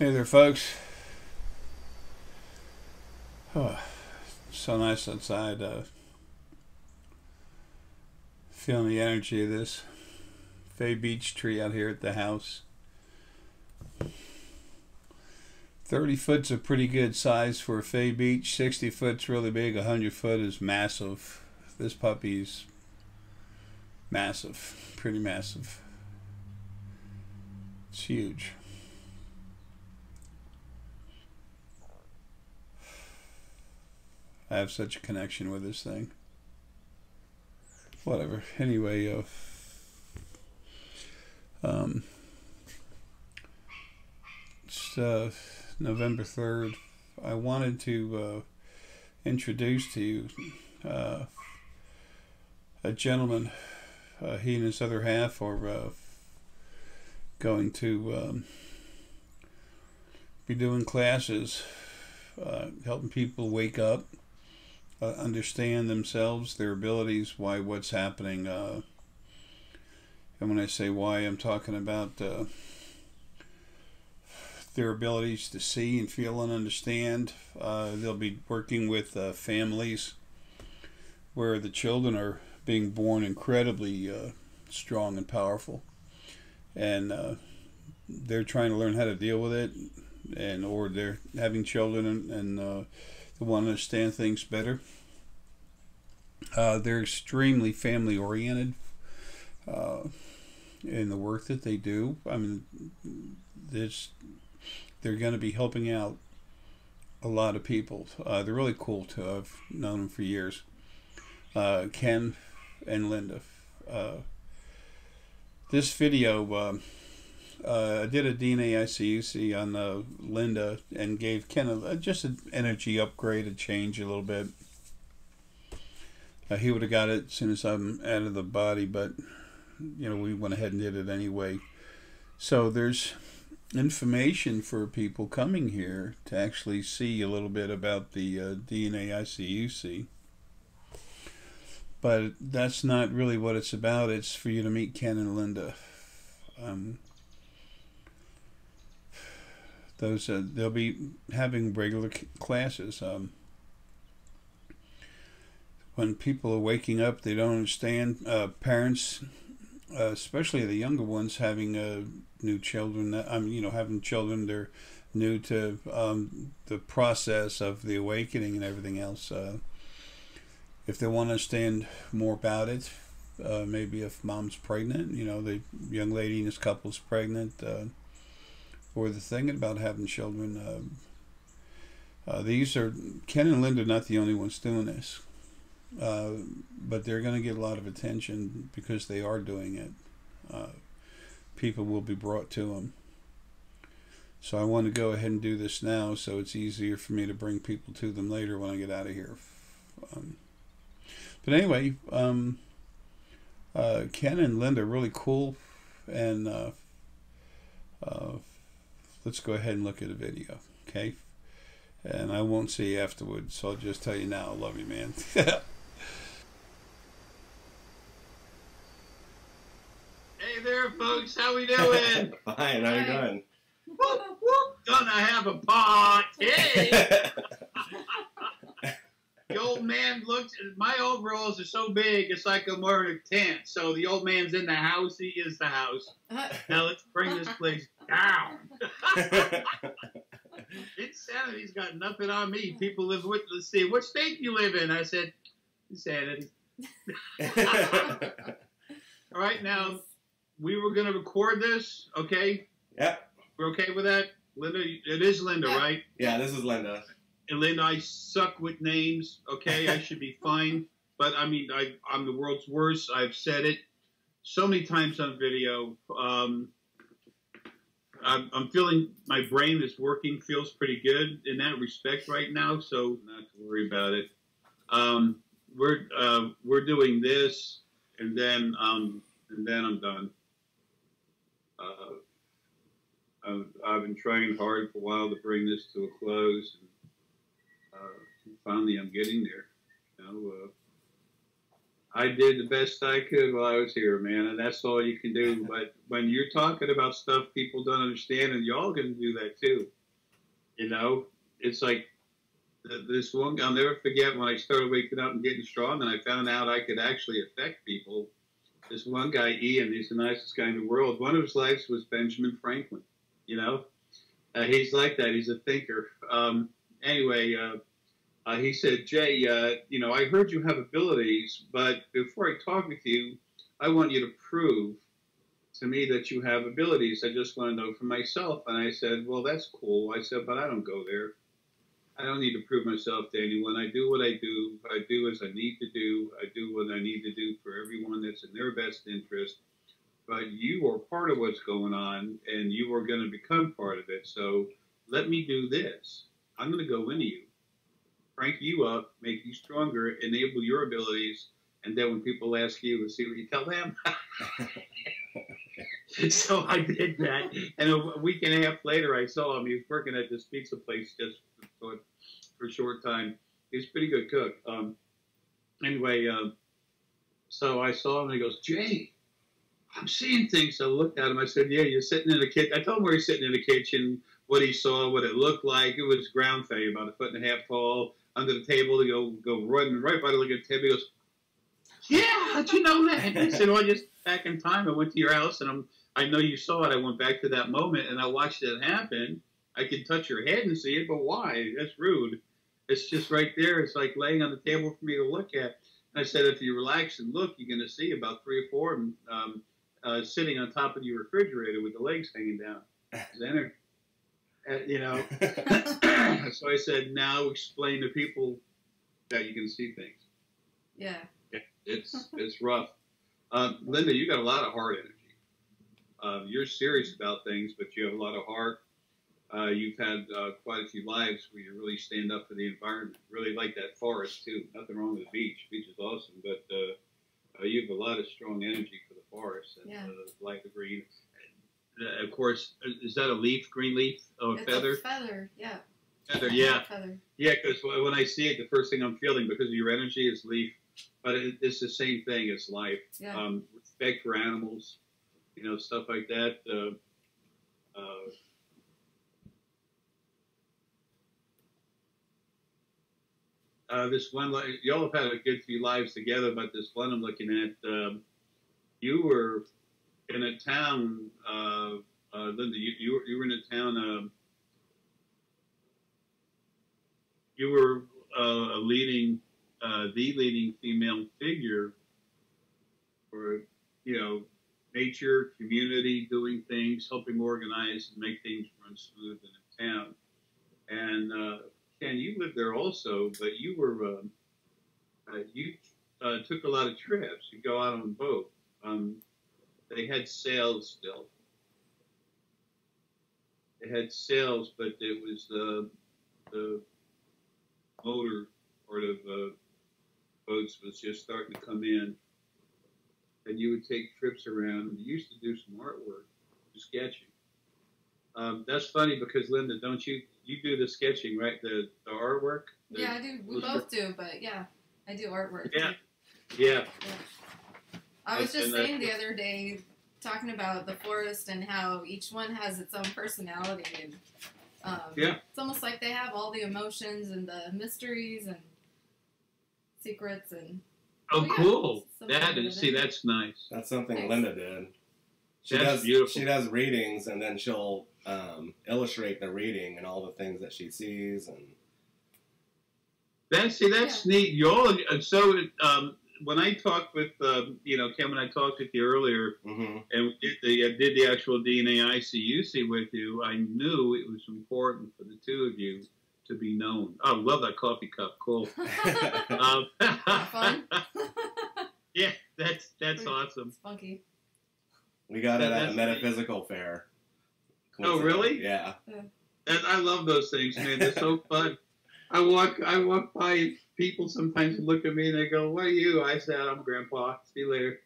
Hey there, folks. Oh, so nice outside. Feeling the energy of this Fay Beach tree out here at the house. 30 foot's a pretty good size for a Fay Beach. 60 foot's really big. 100 foot is massive. This puppy's massive. Pretty massive. It's huge. I have such a connection with this thing. Whatever. Anyway, it's November 3rd. I wanted to introduce to you a gentleman. He and his other half are going to be doing classes, helping people wake up, understand themselves, their abilities, why what's happening. And when I say why, I'm talking about their abilities to see and feel and understand. They'll be working with families where the children are being born incredibly strong and powerful, and they're trying to learn how to deal with it, and or they're having children and they want to understand things better. They're extremely family oriented in the work that they do. I mean, they're going to be helping out a lot of people. They're really cool too. I've known them for years. Ken and Linda. This video, I did a DNA ICUC on Linda and gave Ken just an energy upgrade, a change a little bit. He would have got it as soon as I'm out of the body, but we went ahead and did it anyway. So there's information for people coming here to actually see a little bit about the DNA ICUC. But that's not really what it's about. It's for you to meet Ken and Linda. They'll be having regular classes. When people are waking up, they don't understand. Parents, especially the younger ones, having new children. Having children, they're new to the process of the awakening and everything else. If they want to understand more about it, maybe if mom's pregnant, the young lady in this couple is pregnant, or the thing about having children. These are Ken and Linda, not the only ones doing this, but they're going to get a lot of attention because they are doing it. People will be brought to them. So I want to go ahead and do this now, so it's easier for me to bring people to them later when I get out of here. But anyway, Ken and Linda are really cool, and let's go ahead and look at a video, okay? And I won't see you afterwards, so I'll just tell you now, I love you, man. Hey there, folks. How we doing? Fine. How you doing? Whoop, whoop. Gonna have a party. The old man looks. My overalls are so big, it's like I'm wearing a tent. So the old man's in the house. He is the house. Now let's bring this place down. Insanity's got nothing on me. People live with. Let's see. What state do you live in? I said, insanity. All right, now we were going to record this. Okay. Yep. We're okay with that, Linda. It is Linda, right? Yeah, this is Linda. And Linda, I suck with names, okay? I should be fine. But, I mean, I'm the world's worst. I've said it so many times on video. I'm feeling my brain is working, feels pretty good in that respect right now, so not to worry about it. We're doing this, and then I'm done. I've been trying hard for a while to bring this to a close. And, finally, I'm getting there. I did the best I could while I was here, man, and that's all you can do. But when you're talking about stuff people don't understand, and y'all can do that too, you know, it's like this one. I'll never forget when I started waking up and getting strong, and I found out I could actually affect people. This one guy, Ian, he's the nicest guy in the world. One of his lives was Benjamin Franklin. You know, he's like that. He's a thinker. Anyway. He said, Jay, you know, I heard you have abilities, but before I talk with you, I want you to prove to me that you have abilities. I just want to know for myself. And I said, well, that's cool. I said, but I don't go there. I don't need to prove myself to anyone. I do what I do. I do as I need to do. I do what I need to do for everyone that's in their best interest. But you are part of what's going on, and you are going to become part of it. So let me do this. I'm going to go into you, crank you up, make you stronger, enable your abilities, and then when people ask you, see what you tell them. So I did that, and a week and a half later, I saw him. He was working at this pizza place just for a short time. He was a pretty good cook. Anyway, so I saw him, and he goes, Jay, I'm seeing things. So I looked at him. I said, yeah, you're sitting in the kitchen. I told him where he's sitting in the kitchen, what he saw, what it looked like. It was ground failure, about 1.5 feet tall, under the table to go running right by the looking table. He goes, yeah, how'd you know that? I said, well, just back in time, I went to your house, and I know you saw it. I went back to that moment, and I watched it happen. I can touch your head and see it, but why? That's rude. It's just right there. It's like laying on the table for me to look at. And I said, if you relax and look, you're going to see about 3 or 4 sitting on top of your refrigerator with the legs hanging down. Center. You know. So I said, now explain to people that you can see things. Yeah. It's rough. Linda, you got a lot of heart energy. You're serious about things, but you have a lot of heart. You've had quite a few lives where you really stand up for the environment. Really like that forest, too. Nothing wrong with the beach. The beach is awesome, but you have a lot of strong energy for the forest and like the green. Of course, is that a leaf, green leaf, or it's feather? A feather, yeah. Feather, yeah. Feather. Yeah, because when I see it, the first thing I'm feeling, because of your energy, is leaf. But it's the same thing as life. Yeah. Respect for animals, you know, stuff like that. This one, y'all have had a good few lives together, but this one I'm looking at, you were in a town, Linda, you were in a town, you were the leading female figure for, you know, nature, community, doing things, helping organize and make things run smooth in a town. And Ken, you lived there also, but you were you took a lot of trips. You go out on a boat. They had sails still. They had sails, but it was the motor part of boats was just starting to come in, and you would take trips around. And you used to do some artwork, sketching. That's funny because Linda, don't you do the sketching, right? The artwork. Yeah, I do. We both do, but yeah, I do artwork. Yeah. I was just saying the other day, talking about the forest and how each one has its own personality, and it's almost like they have all the emotions and the mysteries and secrets and. Cool. That's nice. That's something Linda did. That's beautiful. She does readings, and then she'll illustrate the reading and all the things that she sees, and that's neat. Y'all, so when I talked with Ken, when I talked with you earlier, and did the actual DNA ICUC with you, I knew it was important for the two of you to be known. Oh, I love that coffee cup. Cool. Fun. Yeah, that's awesome. It's funky. We got it at a metaphysical fair. Oh, really? Yeah. I love those things, man. They're so fun. I walk by people sometimes and look at me and they go, "What are you?" I said, "I'm Grandpa. See you later."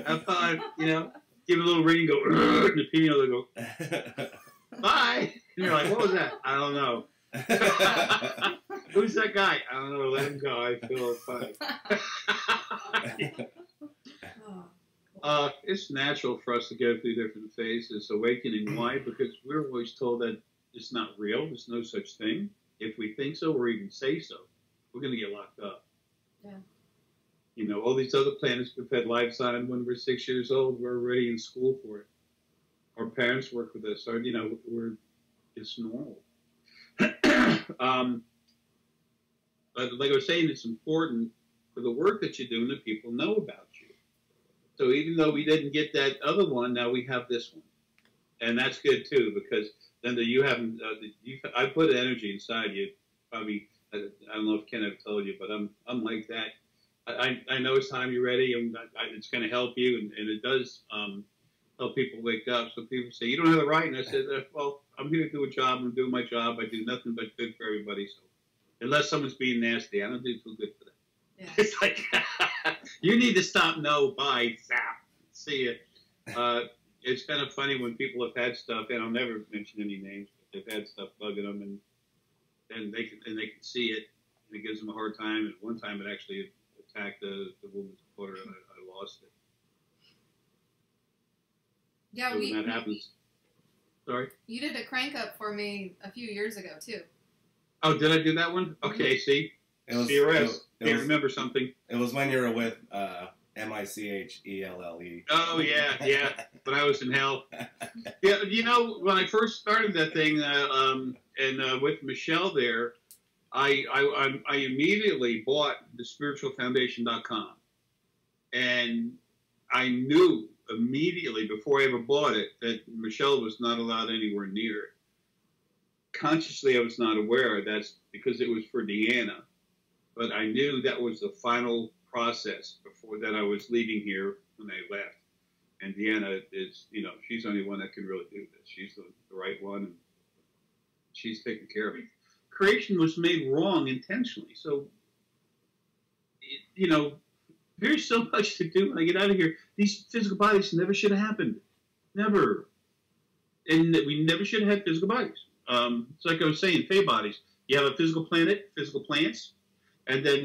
Have fun, give it a little ring and go, and the piano they go, "Bye." And you're like, "What was that?" I don't know. Who's that guy? I don't know. Let him go. I feel funny. It's natural for us to go through different phases. Awakening, why? Because we're always told that it's not real. There's no such thing. If we think so or even say so, we're going to get locked up. Yeah. You know, all these other planets we've had lives on when we're 6 years old, we're already in school for it. Our parents work with us, or, you know, it's normal. But like I was saying, it's important for the work that you're doing that people know about you. So even though we didn't get that other one, now we have this one. And that's good too, because then you haven't, I put energy inside you. Probably, I don't know if Ken ever told you, but I'm like that. I know it's time you're ready, and it's going to help you, and it does help people wake up. So people say, you don't have the right. And I said, well, I'm here to do a job. I'm doing my job. I do nothing but good for everybody. So unless someone's being nasty, I don't do too good for them. Yeah. It's like, you need to stop. No, bye, zap, see it. It's kind of funny when people have had stuff, and I'll never mention any names, but they've had stuff bugging them, and they can see it, and it gives them a hard time. And one time it actually attacked the woman's quarter, and I lost it. Yeah, so when that happens. Sorry? You did a crank up for me a few years ago, too. Oh, did I do that one? Okay, see? CRS. Can't remember something. It was when you were with Michelle. Oh, yeah. But I was in hell. Yeah, you know, when I first started that thing, and with Michelle there, I immediately bought the spiritualfoundation.com. And I knew immediately before I ever bought it that Michelle was not allowed anywhere near it. Consciously, I was not aware. That's because it was for Deanna. But I knew that was the final process before that I was leaving here when I left. And Deanna is, you know, she's the only one that can really do this. She's the right one, and she's taking care of it. Creation was made wrong intentionally. So, you know, there's so much to do when I get out of here. These physical bodies never should have happened. Never. And we never should have had physical bodies. It's like I was saying, Fey bodies. You have a physical planet, physical plants, and then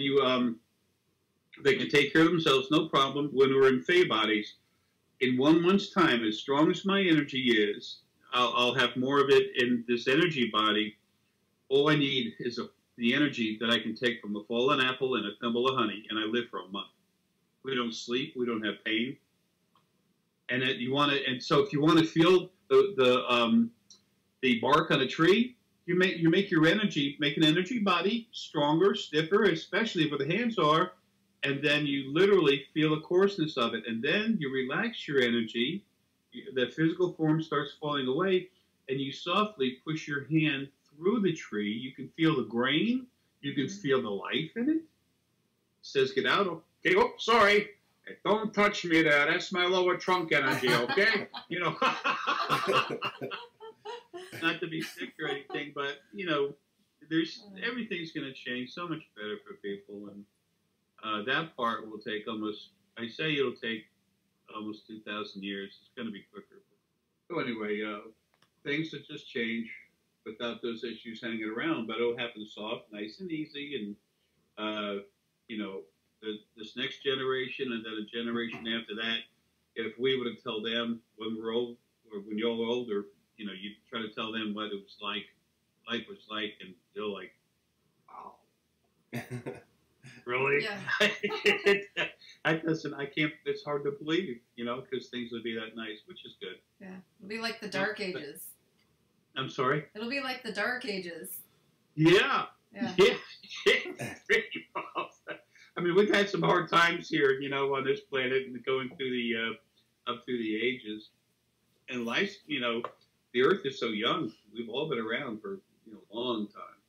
they can take care of themselves, no problem. When we're in Fey bodies, in 1 month's time, as strong as my energy is, I'll have more of it in this energy body. All I need is the energy that I can take from a fallen apple and a thimble of honey, and I live for a month. We don't sleep, we don't have pain, and so if you want to feel the bark on a tree, you make your energy, make an energy body stronger, stiffer, especially where the hands are, and then you literally feel the coarseness of it, and then you relax your energy. The physical form starts falling away, and you softly push your hand through the tree. You can feel the grain, you can feel the life in it. It says, get out. Okay, oh, sorry. Don't touch me there. That's my lower trunk energy, okay? You know, not to be sick or anything, but, you know, everything's going to change so much better for people. And that part will take it'll take almost 2,000 years. It's going to be quicker. So anyway, things that just change without those issues hanging around, but it'll happen soft, nice and easy. And, you know, this next generation and then a generation after that, if we were to tell them when we're old, or when you're older, you know, you try to tell them what it was like, life was like, and they're like, wow. Really? Yeah. I can't, it's hard to believe, you know, because things would be that nice, which is good. Yeah. It'll be like the Dark Ages. I'm sorry? It'll be like the Dark Ages. Yeah. I mean, we've had some hard times here, you know, on this planet and going through up through the ages. And life, you know, the Earth is so young. We've all been around for, you know, a long time.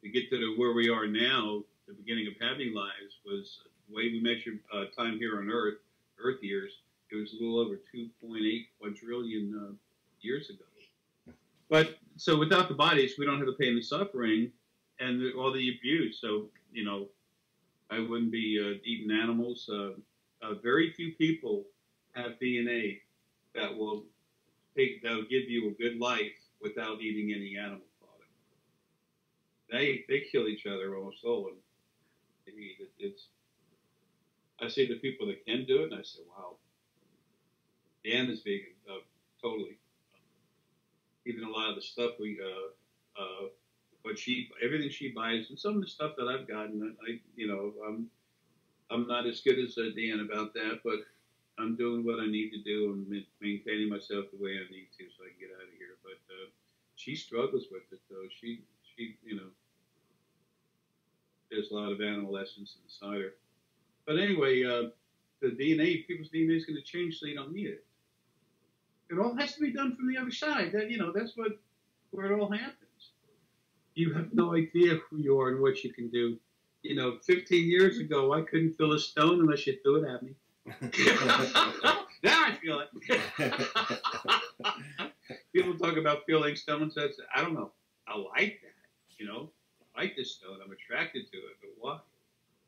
To get to where we are now, the beginning of having lives was the way we measure time here on Earth years. It was a little over 2.8 quadrillion years ago. But so without the bodies, we don't have the pain and suffering and all the abuse. So, you know, I wouldn't be eating animals. Very few people have DNA that will give you a good life without eating any animal product. They kill each other almost all, and it's I see the people that can do it, and I say, wow, Dan is vegan, totally. Even a lot of the stuff everything she buys, and some of the stuff that I've gotten, I'm not as good as Dan about that, but I'm doing what I need to do and maintaining myself the way I need to so I can get out of here. But she struggles with it, though. She there's a lot of animal essence inside her. But anyway, the DNA, people's DNA is going to change, so you don't need it. It all has to be done from the other side. That's where it all happens. You have no idea who you are and what you can do. 15 years ago, I couldn't fill a stone unless you threw it at me. Now I feel it. People talk about feeling stones. I don't know. I like that. I like this stone. I'm attracted to it. But why?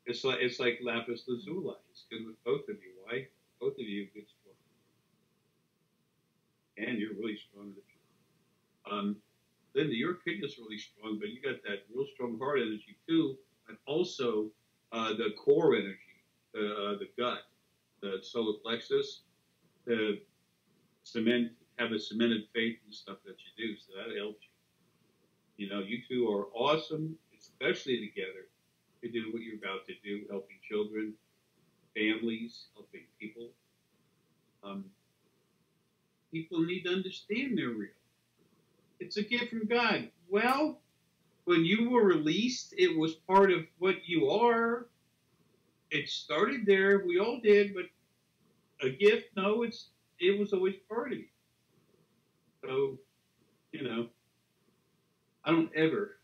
It's like lapis lazuli. It's good with both of you. Why? Both of you get strong. And you're really strong. Linda, your kidney's really strong, but you got that real strong heart energy too, and also the core energy, the gut, the solar plexus, the have a cemented faith and stuff that you do, so that helps you. You two are awesome, especially together, to do what you're about to do, helping children, families, helping people. People need to understand they're real. It's a gift from God. Well, when you were released, it was part of what you are. It started there. We all did, but a gift, no, it was always part of you. So, I don't ever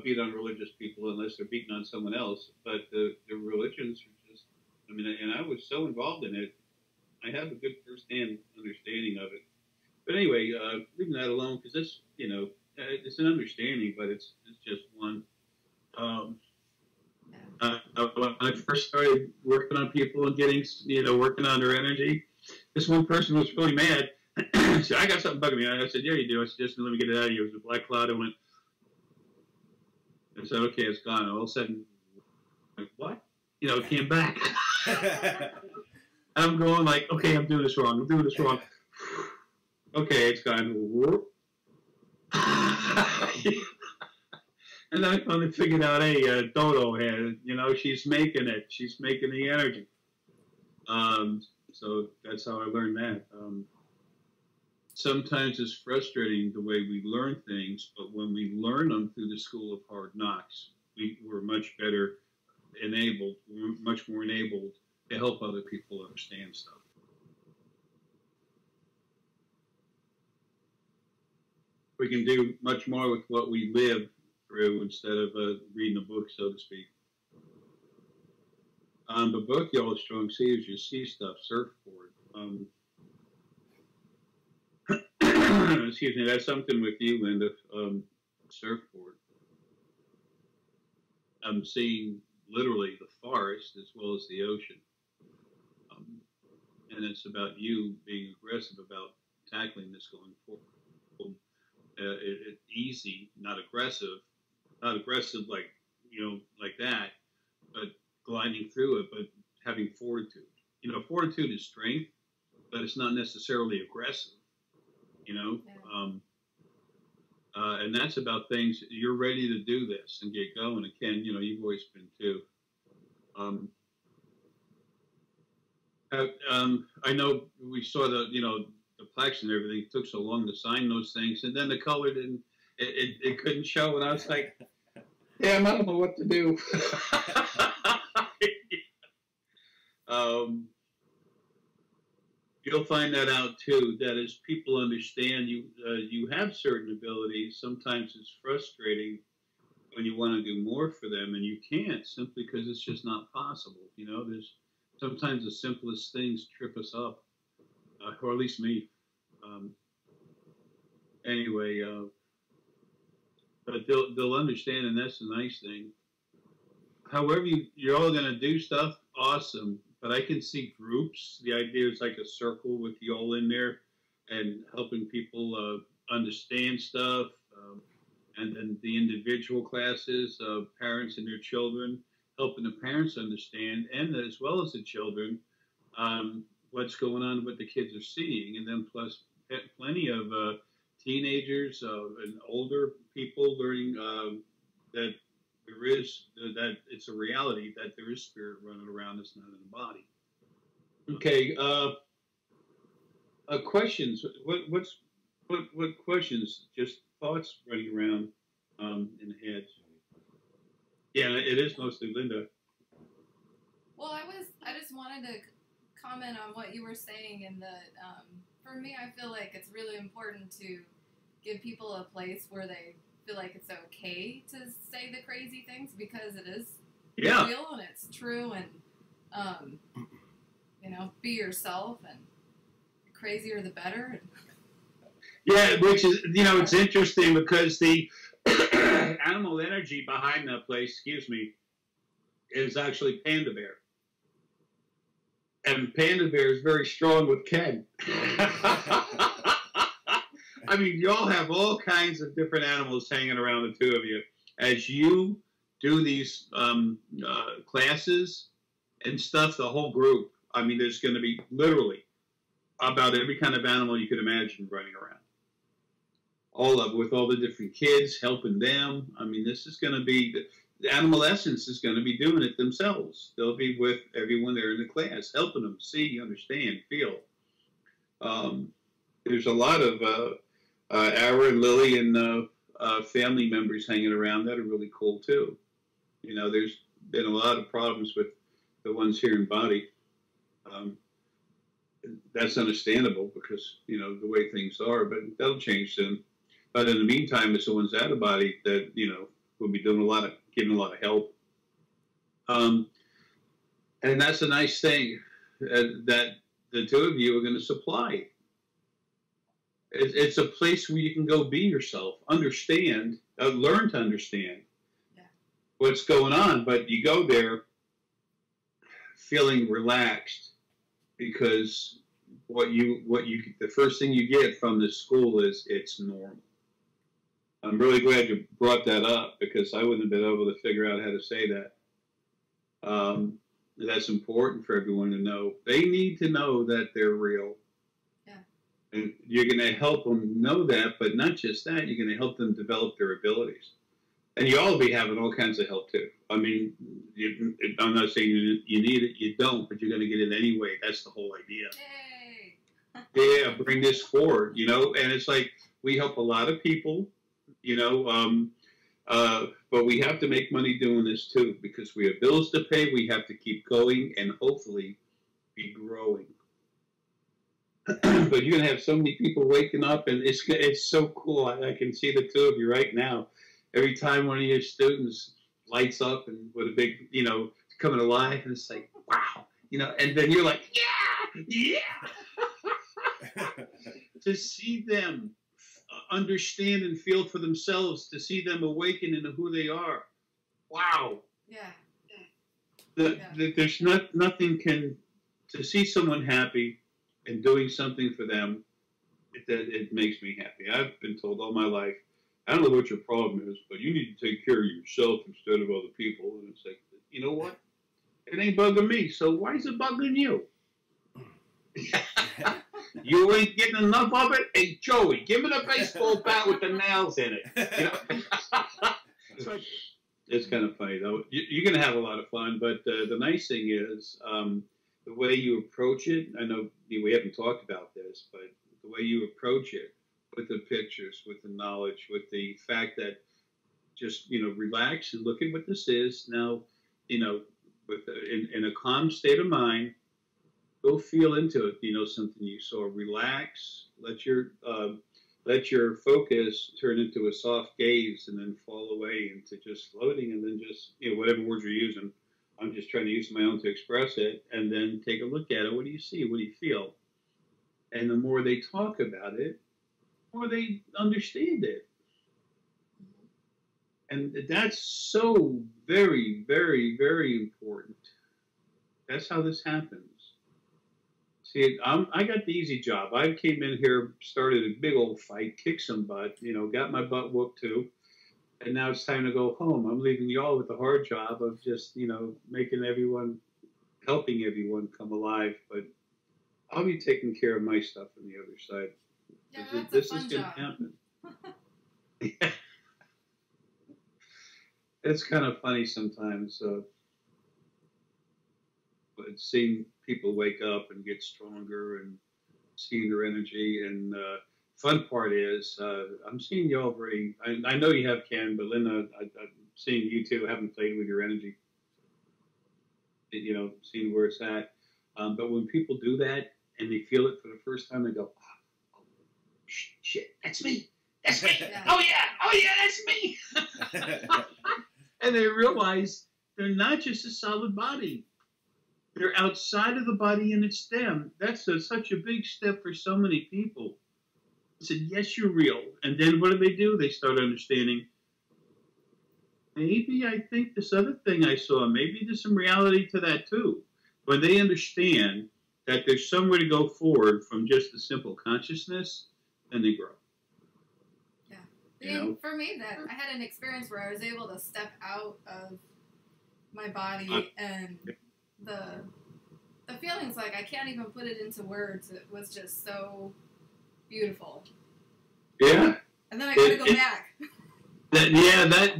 beat on religious people unless they're beating on someone else. But the religions are just, and I was so involved in it, I have a good first-hand understanding of it. But anyway, leaving that alone, because this, it's an understanding, but it's just one. When I first started working on people and getting, working on their energy, this one person was really mad. She said, I got something bugging me. I said, yeah, you do. I said, just let me get it out of you. It was a black cloud. I said, okay, it's gone. All of a sudden, like, what? It came back. I'm going like, okay, I'm doing this wrong. Okay, it's gone. And then I finally figured out, hey, Dodo had, she's making it. She's making the energy. So that's how I learned that. Sometimes it's frustrating the way we learn things, but when we learn them through the school of hard knocks, we're much better enabled, we're much more enabled to help other people understand stuff. We can do much more with what we live through instead of reading a book, so to speak. But both y'all are strong seers. You see stuff, surf for it. Excuse me, that's something with you, Linda. Surfboard. I'm seeing literally the forest as well as the ocean. And it's about you being aggressive about tackling this going forward. It's easy, not aggressive like, like that, but gliding through it, but having fortitude. Fortitude is strength, but it's not necessarily aggressive. And that's about things you're ready to do this and get going. And Ken, you've always been too. I know we saw the plaques and everything. It took so long to sign those things, and then the color didn't. It couldn't show, and I was like, "Damn, I don't know what to do." You'll find that out too. That as people understand you have certain abilities. Sometimes it's frustrating when you want to do more for them and you can't simply because it's just not possible. There's sometimes the simplest things trip us up, or at least me. Anyway, but they'll understand, and that's the nice thing. However, you're all going to do stuff, awesome. But I can see groups. The idea is like a circle with you all in there and helping people understand stuff. And then the individual classes of parents and their children helping the parents understand, and as well as the children, what's going on, what the kids are seeing, and then plus plenty of teenagers and older people learning that there is that it's a reality that there is spirit running around that's not in the body. Okay, questions. What questions? Just thoughts running around in the head. Yeah, it is mostly Linda. Well, I just wanted to comment on what you were saying, in that for me, I feel like it's really important to give people a place where they feel like it's okay to say the crazy things, because it is real and it's true, and you know, be yourself, and the crazier the better. Yeah, which is, you know, it's interesting because the animal energy behind that place, excuse me, is actually Panda Bear. And Panda Bear is very strong with Ken. I mean, you all have all kinds of different animals hanging around the two of you. As you do these classes and stuff, the whole group, I mean, there's going to be literally about every kind of animal you could imagine running around. All of it, with all the different kids, helping them. I mean, this is going to be, the animal essence is going to be doing it themselves. They'll be with everyone there in the class, helping them see, understand, feel. There's a lot of Arae and Lily and family members hanging around that are really cool too. You know, there's been a lot of problems with the ones here in body. That's understandable because, you know, the way things are, but that'll change soon. But in the meantime, it's the ones out of body that, you know, will be doing giving a lot of help. And that's a nice thing that the two of you are going to supply. It's a place where you can go be yourself, understand, learn to understand what's going on. But you go there feeling relaxed, because the first thing you get from this school is it's normal. I'm really glad you brought that up, because I wouldn't have been able to figure out how to say that. That's important for everyone to know. They need to know that they're real. Yeah. And you're going to help them know that, but not just that, you're going to help them develop their abilities. And you all will be having all kinds of help too. I mean, I'm not saying you need it, you don't, but you're going to get it anyway. That's the whole idea. Yay! Yeah, bring this forward, you know, and it's like we help a lot of people, you know, but we have to make money doing this too, because we have bills to pay. We have to keep going and hopefully be growing. But you're going to have so many people waking up, and it's so cool. I can see the two of you right now. Every time one of your students lights up and with a big, you know, coming alive, and it's like, wow, you know, and then you're like, yeah. To see them understand and feel for themselves, to see them awaken into who they are. Wow. Yeah. There's nothing to see someone happy and doing something for them, it makes me happy. I've been told all my life, I don't know what your problem is, but you need to take care of yourself instead of other people. And it's like, you know what? It ain't bugging me, so why is it bugging you? You ain't getting enough of it? Hey, Joey, give me the baseball bat with the nails in it. You know? It's kind of funny, though. You're going to have a lot of fun, but the nice thing is the way you approach it. I know we haven't talked about this, but the way you approach it, with the pictures, with the knowledge, with the fact that just, you know, relax and look at what this is. Now, you know, in a calm state of mind, go feel into it. You know, something you saw. Relax. Let your focus turn into a soft gaze, and then fall away into just floating, and then just, you know, whatever words you're using. I'm just trying to use my own to express it, and then take a look at it. What do you see? What do you feel? And the more they talk about it, the more they understand it. And that's so very, very, very important. That's how this happens. See, I got the easy job. I came in here, started a big old fight, kicked some butt, you know, got my butt whooped too. And now it's time to go home. I'm leaving y'all with the hard job of just, making everyone, helping everyone come alive. But I'll be taking care of my stuff on the other side. Yeah, that's This a is fun going to job. happen. Yeah. It's kind of funny sometimes, but seeing people wake up and get stronger and seeing their energy. And fun part is, I'm seeing y'all very. I know you have Ken, but Linda, I'm seeing you too. Haven't played with your energy. Seeing where it's at. But when people do that and they feel it for the first time, they go, oh, shit, that's me. That's me. Yeah. Oh yeah, that's me. And they realize they're not just a solid body. They're outside of the body and it's them. That's such a big step for so many people. I said, yes, you're real. And then what do? They start understanding, maybe I think this other thing I saw, maybe there's some reality to that too. When they understand that there's somewhere to go forward from just a simple consciousness, then they grow. And for me, that I had an experience where I was able to step out of my body, and the feelings, like, I can't even put it into words. It was just so beautiful. Yeah. And then I got to go back.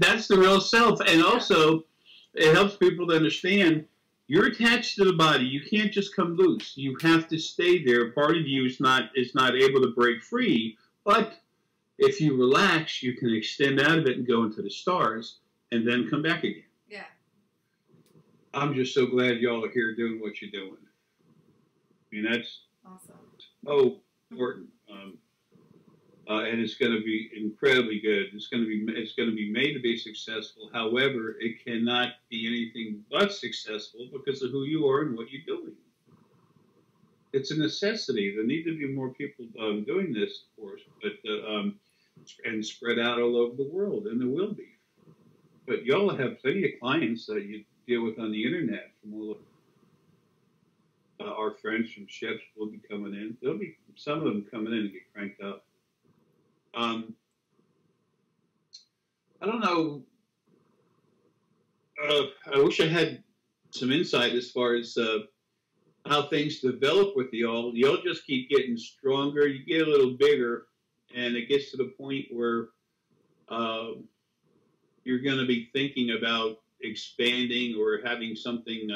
That's the real self. And also, it helps people to understand you're attached to the body. You can't just come loose. You have to stay there. Part of you is not able to break free, but if you relax, you can extend out of it and go into the stars and then come back again. Yeah. I'm just so glad y'all are here doing what you're doing. I mean, that's awesome. So important. And it's going to be incredibly good. It's going to be made to be successful. However, it cannot be anything but successful because of who you are and what you're doing. It's a necessity. There need to be more people doing this, of course, but and spread out all over the world, and there will be. But y'all have plenty of clients that you deal with on the internet from all of our friends from ships will be coming in. There'll be some of them coming in and get cranked up. I don't know. I wish I had some insight as far as how things develop with y'all. Y'all just keep getting stronger. You get a little bigger, and it gets to the point where you're going to be thinking about expanding or having something.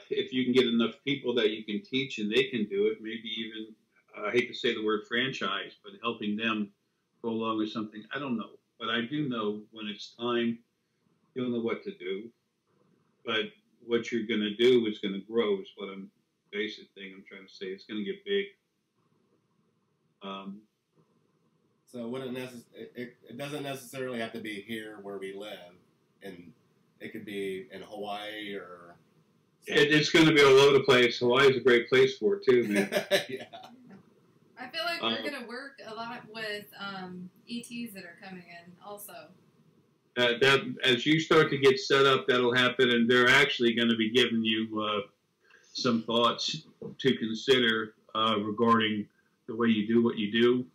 If you can get enough people that you can teach and they can do it, maybe even, I hate to say the word franchise, but helping them go along with something. I don't know. But I do know when it's time, you'll know what to do. But what you're going to do is going to grow is what basic thing I'm trying to say. It's going to get big. So it doesn't necessarily have to be here where we live, and it could be in Hawaii or. It's going to be all over the place. Hawaii is a great place for it too, man. Yeah. I feel like we're going to work a lot with ETs that are coming in also. That as you start to get set up, that'll happen, and they're actually going to be giving you some thoughts to consider regarding the way you do what you do.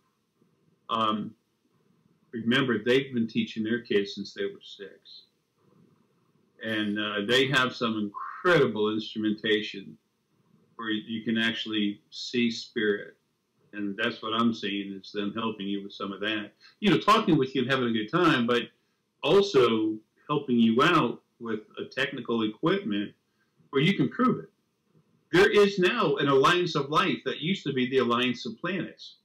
Remember, they've been teaching their kids since they were 6. And they have some incredible instrumentation where you can actually see spirit. And that's what I'm seeing is them helping you with some of that. Talking with you and having a good time, but also helping you out with a technical equipment where you can prove it. There is now an alliance of life that used to be the alliance of planets.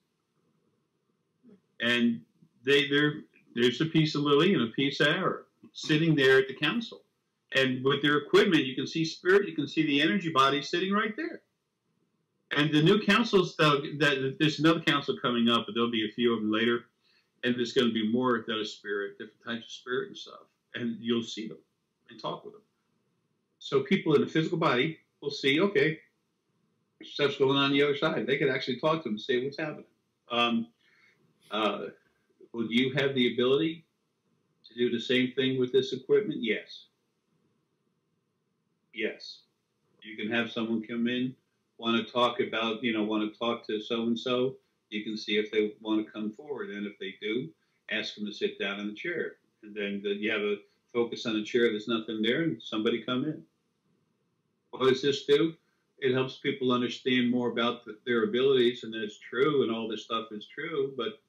And there's a piece of Lily and a piece of Arae sitting there at the council. And with their equipment, you can see spirit, you can see the energy body sitting right there. And the new councils, there's another council coming up, but there'll be a few of them later. And there's going to be more that are spirit, different types of spirit and stuff. And you'll see them and talk with them. So people in the physical body will see, okay, stuff's going on the other side. They could actually talk to them and say what's happening. Will you have the ability to do the same thing with this equipment? Yes. Yes. You can have someone come in, want to talk about, want to talk to so-and-so. You can see if they want to come forward. And if they do, ask them to sit down in the chair. And then you have a focus on the chair, there's nothing there, and somebody come in. What does this do? It helps people understand more about their abilities, and that's true, and all this stuff is true, but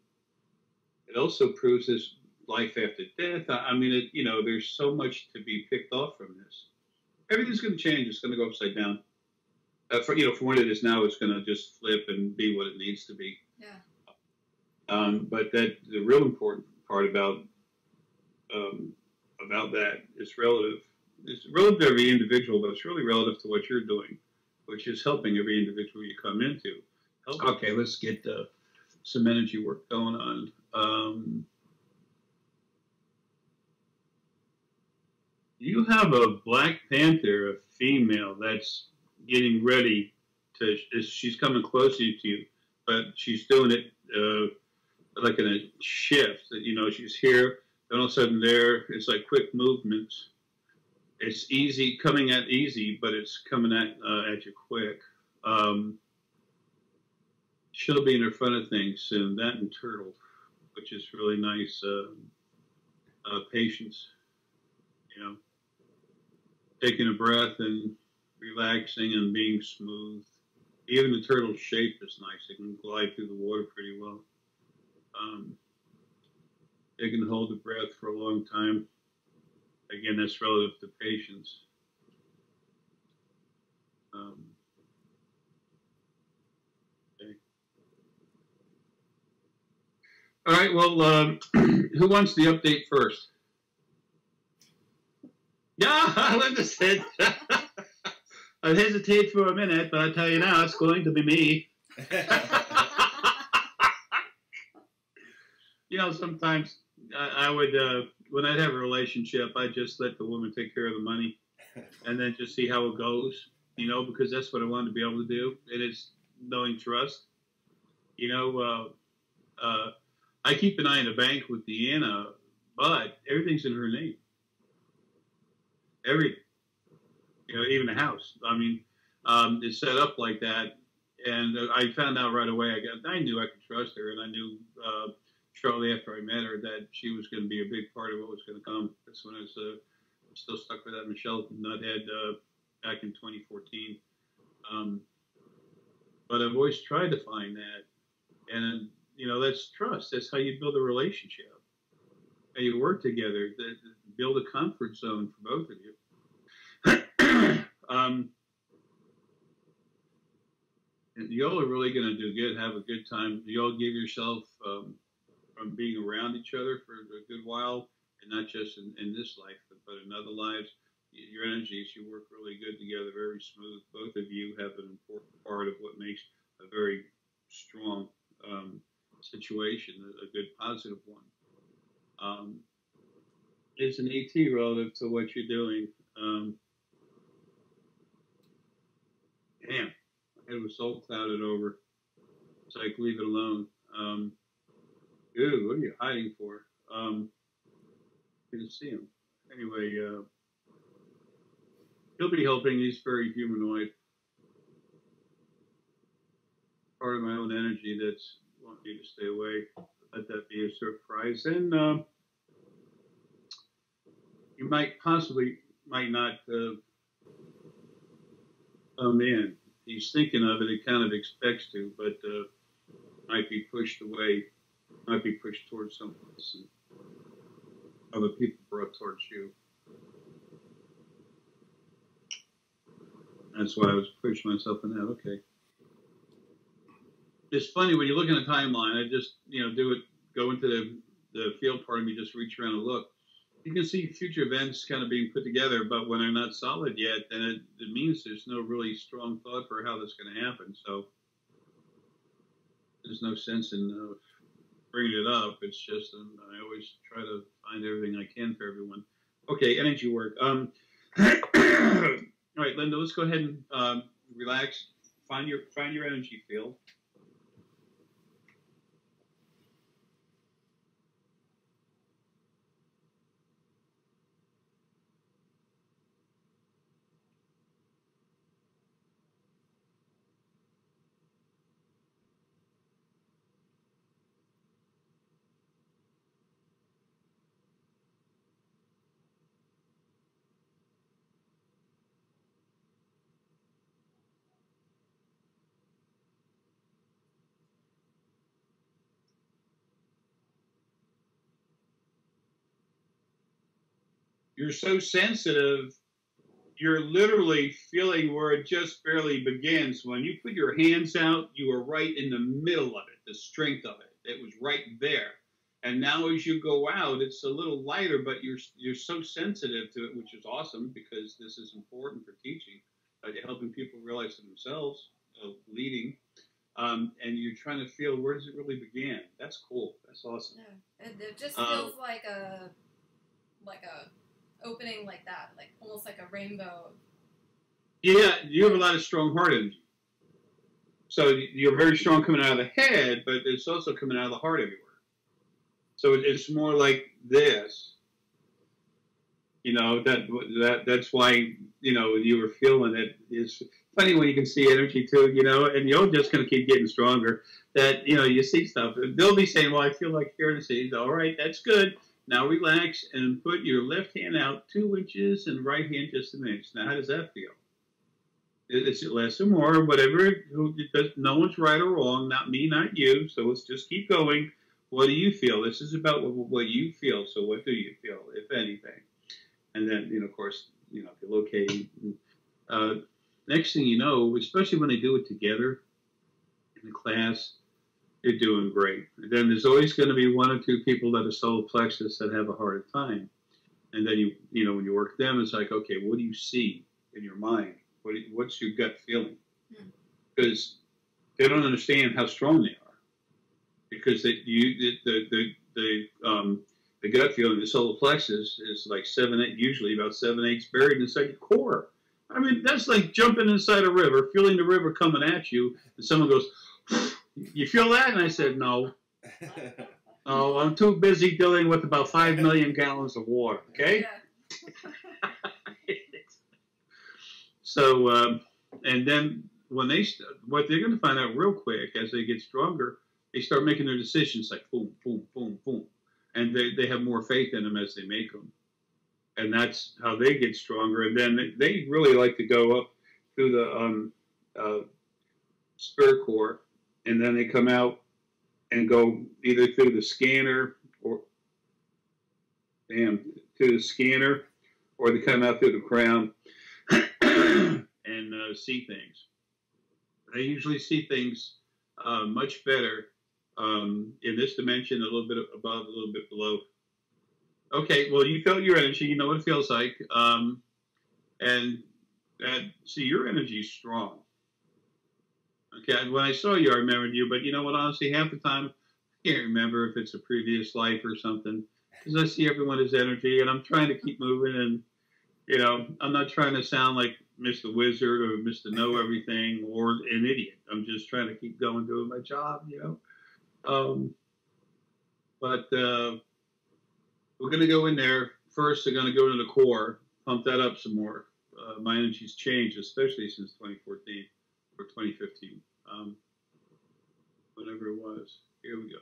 it also proves this life after death. I mean, there's so much to be picked off from this. Everything's going to change. It's going to go upside down. From what it is now, it's going to just flip and be what it needs to be. Yeah. But the real important part about that is relative. It's relative to every individual, but it's really relative to what you're doing, which is helping every individual you come into. Okay, let's get some energy work going on. You have a Black Panther, a female, that's getting ready to. She's coming closer to you, but she's doing it like in a shift. She's here, and all of a sudden there. It's like quick movements. It's easy, coming at easy, but it's coming at you quick. She'll be in the front of things soon. That and Turtle, which is really nice. Patience, taking a breath and relaxing and being smooth. Even the turtle's shape is nice. It can glide through the water pretty well. It can hold the breath for a long time. Again, that's relative to patience. Okay. All right, well, who wants the update first? Yeah, Linda said. I hesitate for a minute, but I tell you now, it's going to be me. Sometimes I would, when I'd have a relationship, I'd just let the woman take care of the money and then just see how it goes, because that's what I wanted to be able to do. It is knowing trust. I keep an eye on the bank with Deanna, but everything's in her name. Everything. Even the house. I mean, it's set up like that. And I found out right away, I knew I could trust her, and I knew shortly after I met her that she was going to be a big part of what was going to come. That's when I was still stuck with that Michelle Nuthead back in 2014. But I've always tried to find that. And, that's trust. That's how you build a relationship. How you work together, build a comfort zone for both of you. Y'all are really going to do good, have a good time. Y'all give yourself from being around each other for a good while, and not just in this life, but in other lives. Your energies, you work really good together, very smooth. Both of you have an important part of what makes a very strong situation, a good positive one. It's an ET relative to what you're doing. Damn, my head was so clouded over. It's like, leave it alone. Dude, what are you hiding for? Didn't see him. Anyway, he'll be helping. He's very humanoid. Part of my own energy that's want me to stay away. Let that be a surprise. And you might not come in. He's thinking of it. He kind of expects to, but might be pushed away. Might be pushed towards someone else, and other people brought towards you. That's why I was pushing myself in that. Okay. It's funny when you look in a timeline. I just go into the field part of me, just reach around and look. You can see future events kind of being put together, but when they're not solid yet, then it means there's no really strong thought for how that's going to happen. So there's no sense in bringing it up. It's just I always try to find everything I can for everyone. Okay, energy work. All right, Linda, let's go ahead and relax. Find your energy field. you're so sensitive, you're literally feeling where it just barely begins. When you put your hands out, you are right in the middle of it, the strength of it. It was right there. And now as you go out, it's a little lighter, but you're so sensitive to it, which is awesome because this is important for teaching, helping people realize to themselves, leading. And you're trying to feel, where does it really begin? That's cool. That's awesome. Yeah, it just feels like a opening like that, like almost like a rainbow. Yeah, you have a lot of strong heart energy. So you're very strong coming out of the head, but it's also coming out of the heart everywhere. So it's more like this. You know, that's why, you know, you were feeling it. It's funny when you can see energy too, you know, and you're just going to keep getting stronger. That, you know, you see stuff. They'll be saying, well, I feel like hearing the seeds. All right, that's good. Now relax and put your left hand out 2 inches and right hand just an inch. Now, how does that feel? Is it less or more? Whatever. No one's right or wrong. Not me, not you. So let's just keep going. What do you feel? This is about what you feel. So what do you feel, if anything? And then, you know, of course, you know, if you're locating. Next thing you know, especially when they do it together in the class, you're doing great. And then there's always going to be 1 or 2 people that are solar plexus that have a harder time. And then you know, when you work with them, it's like, okay, what do you see in your mind? What's your gut feeling? Because they don't understand how strong they are. Because the gut feeling, the solar plexus, is like 7/8, usually about 7/8 buried inside your core. I mean, that's like jumping inside a river, feeling the river coming at you, and someone goes, "You feel that?" And I said, "No, no, I'm too busy dealing with about 5 million gallons of water." Okay. Yeah. So, and then when what they're going to find out real quick as they get stronger, they start making their decisions like boom, boom, boom, boom. And they have more faith in them as they make them. And that's how they get stronger. And then they really like to go up through the spirit core. And then they come out and go either through the scanner or, through the scanner, or they come out through the crown and see things. They usually see things much better in this dimension, a little bit above, a little bit below. Okay, well, you felt your energy. You know what it feels like. And see, your energy is strong. Okay, when I saw you, I remembered you. But you know what, honestly, half the time, I can't remember if it's a previous life or something. Because I see everyone as energy, and I'm trying to keep moving. And, you know, I'm not trying to sound like Mr. Wizard or Mr. Know Everything or an idiot. I'm just trying to keep going, doing my job, you know. But we're going to go in there. First, they're going to go into the core, pump that up some more. My energy's changed, especially since 2014 or 2015, whatever it was. Here we go.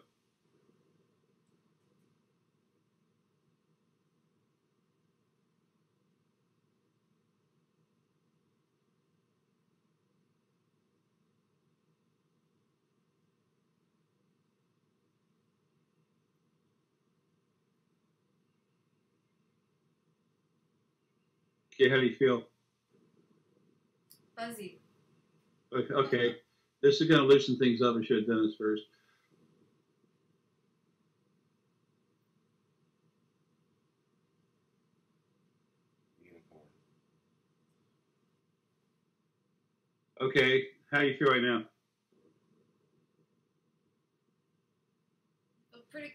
Okay, how do you feel? Fuzzy. Okay, this is going to loosen things up. I should have done this first. Okay, how do you feel right now? Pretty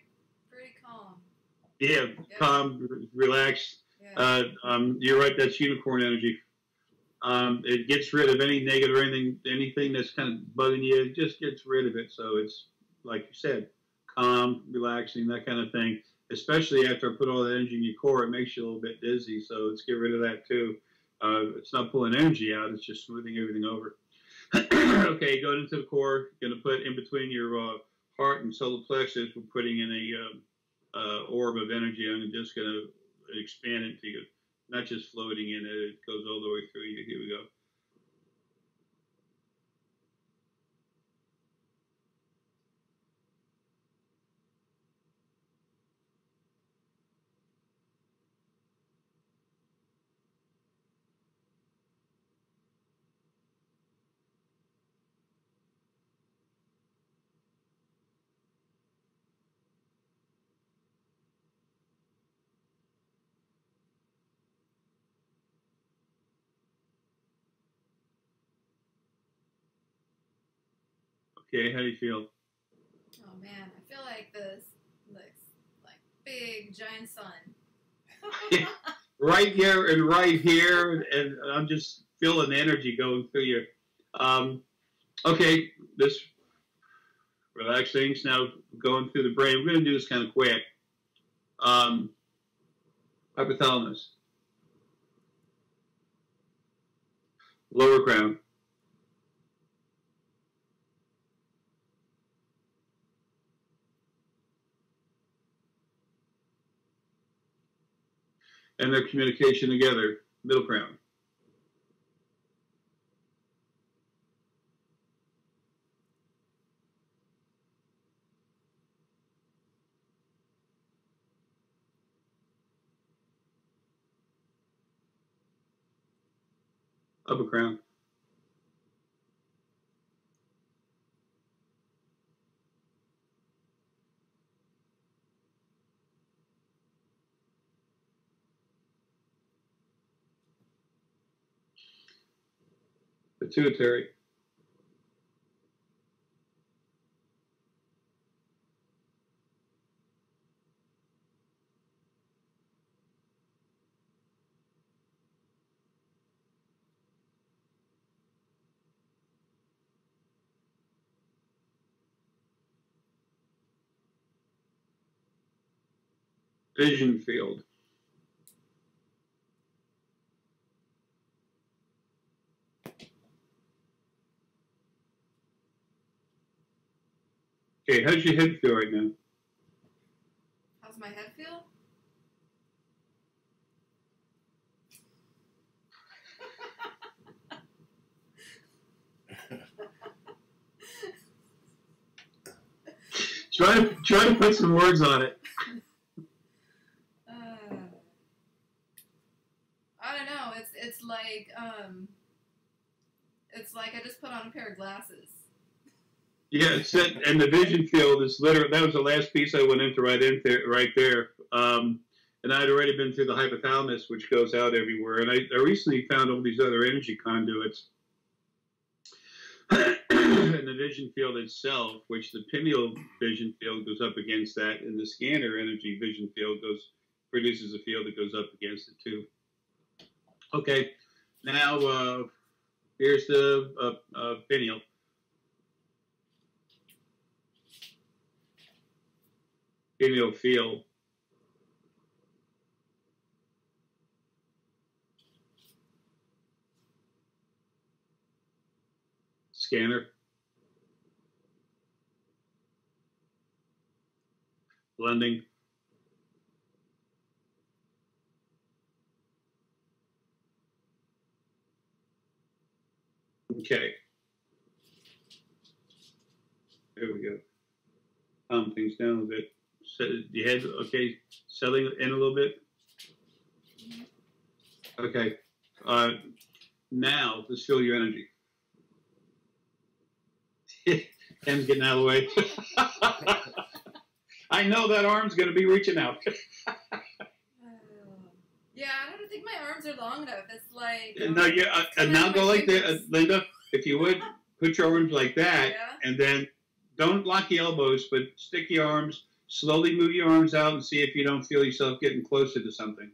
calm. Yeah, calm, relaxed. Yeah. You're right. That's unicorn energy. It gets rid of any negative or anything that's kind of bugging you. It just gets rid of it. So it's, like you said, calm, relaxing, that kind of thing. Especially after I put all that energy in your core, it makes you a little bit dizzy. So let's get rid of that too. It's not pulling energy out. It's just smoothing everything over. Okay, going into the core, going to put in between your heart and solar plexus, we're putting in a orb of energy. I'm just going to expand it to you. Not just floating in it, it goes all the way through you. Here we go. Okay, how do you feel? Oh man, I feel like this like big giant sun. Right here and right here, and I'm just feeling energy going through you. Okay, this relax things now going through the brain. We're going to do this kind of quick. Hypothalamus, lower crown, and their communication together, middle crown, upper crown, pituitary, vision field. Okay, how's your head feel right now? How's my head feel? Try to put some words on it. I don't know. It's like I just put on a pair of glasses. Yeah, and the vision field is literally, that was the last piece I went into right there. And I'd already been through the hypothalamus, which goes out everywhere. And I recently found all these other energy conduits. And the vision field itself, which the pineal vision field goes up against that, and the scanner energy vision field produces a field that goes up against it too. Okay, now here's the pineal. Pineal field. Scanner. Blending. Okay. There we go. Calm things down a bit. Set your head, okay, settling in a little bit. Okay. Now, let's feel your energy. Ken's getting out of the way. I know that arm's going to be reaching out. Yeah, I don't think my arms are long enough. It's like... No, yeah, and now go like that. Linda, if you would, put your arms like that, yeah. And then don't lock your elbows, but stick your arms, slowly move your arms out and see if you don't feel yourself getting closer to something.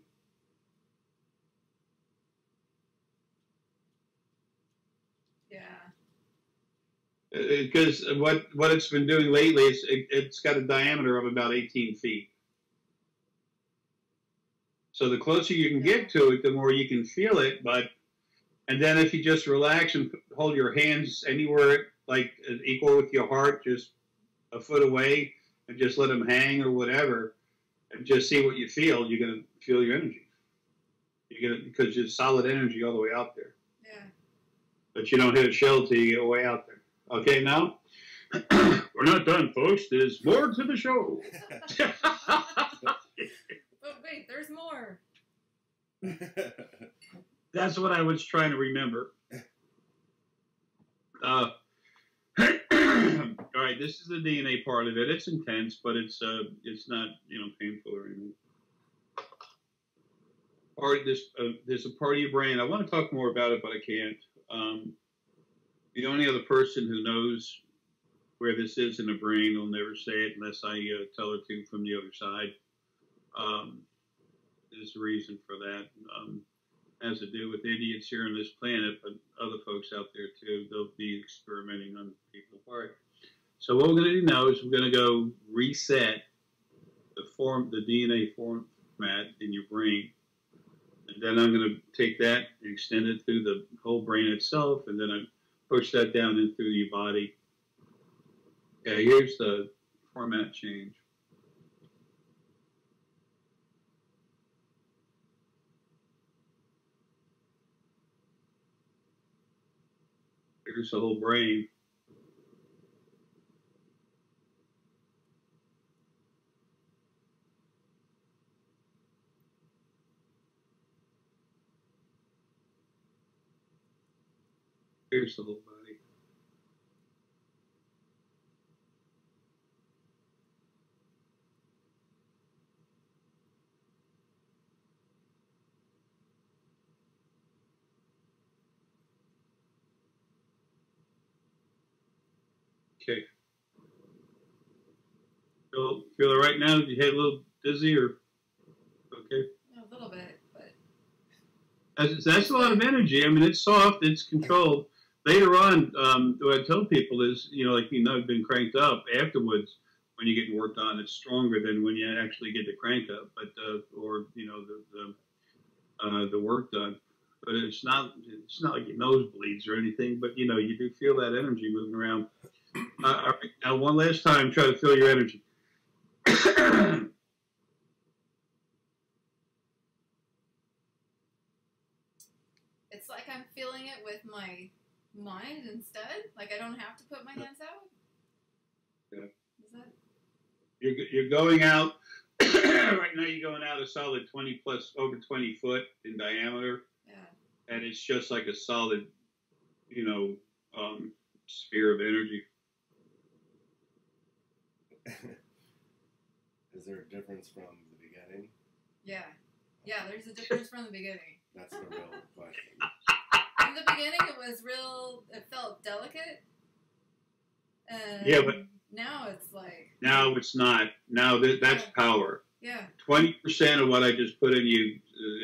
Because what it's been doing lately is it's got a diameter of about 18 feet. So the closer you can get to it, the more you can feel it. And then if you just relax and hold your hands anywhere like equal with your heart, just a foot away, and just let them hang or whatever, and just see what you feel, you're gonna feel your energy. Because there's solid energy all the way out there. Yeah. But you don't hit a shell till you get way out there. Okay, now we're not done, folks. There's more to the show. But wait, there's more. That's what I was trying to remember. All right, this is the DNA part of it. It's intense, but it's not painful or anything. There's a part of your brain. I want to talk more about it, but I can't. The only other person who knows where this is in the brain. I'll never say it unless I tell her to from the other side. There's a reason for that. Has to do with idiots here on this planet, but other folks out there too. They'll be experimenting on people. All right. So what we're going to do now is we're going to go reset the DNA format in your brain. And then I'm going to take that and extend it through the whole brain itself, and then I push that down in through your body. Okay, here's the format change. Here's the whole brain. Here's the whole body. Okay. Feel it right now? Did you get a little dizzy or okay? A little bit, but That's a lot of energy. I mean, it's soft, it's controlled. Later on, what I tell people is, I've been cranked up afterwards. When you're getting worked on, it's stronger than when you actually get the crank up, but the work done. But it's not like your nose bleeds or anything. But you do feel that energy moving around. All right, now one last time, try to feel your energy. it's like I'm feeling it with my mind instead. Like I don't have to put my hands out. Yeah. Is that? You're going out right now. You're going out a solid 20 plus over 20 foot in diameter. Yeah. And it's just like a solid, sphere of energy. Is there a difference from the beginning? Yeah. Yeah, there's a difference from the beginning. That's the real question. In the beginning, it felt delicate. And yeah, but now it's like... Now it's not. Now that's power. Yeah. 20% of what I just put in you,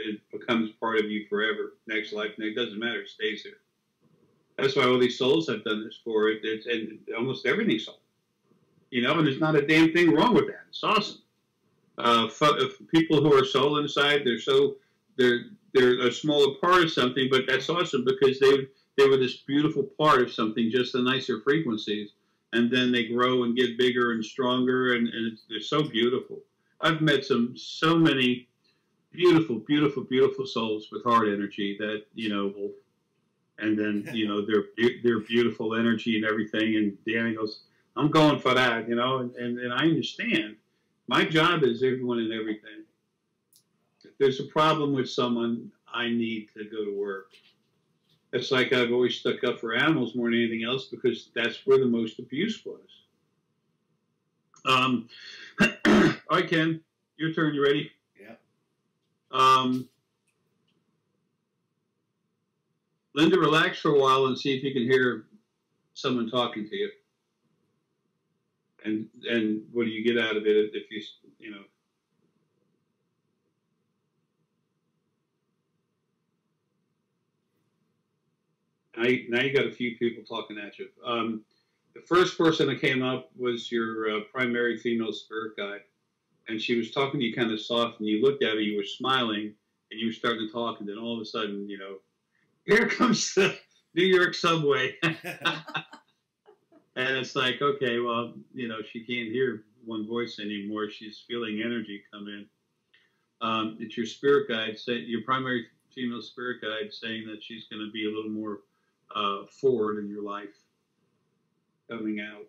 it becomes part of you forever. Next life, it doesn't matter. It stays there. That's why all these souls have done this for it. And almost everything's soul. And there's not a damn thing wrong with that. It's awesome. People who are soul inside, they're a smaller part of something, but that's awesome because they were this beautiful part of something, just the nicer frequencies, and then they grow and get bigger and stronger, and they're so beautiful. I've met so many beautiful, beautiful, beautiful souls with heart energy that and then their beautiful energy and everything, and Danny goes, I'm going for that, and I understand. My job is everyone and everything. If there's a problem with someone, I need to go to work. It's like I've always stuck up for animals more than anything else because that's where the most abuse was. All right, Ken, your turn. You ready? Yeah. Linda, relax for a while and see if you can hear someone talking to you. And what do you get out of it if you know? Now you got a few people talking at you. The first person that came up was your primary female spirit guide, and she was talking to you kind of soft, and you looked at her, you were smiling, and you were starting to talk, and then all of a sudden, here comes the New York subway. And it's like, okay, well, she can't hear one voice anymore. She's feeling energy come in. It's your spirit guide, your primary female spirit guide, saying that she's going to be a little more forward in your life coming out.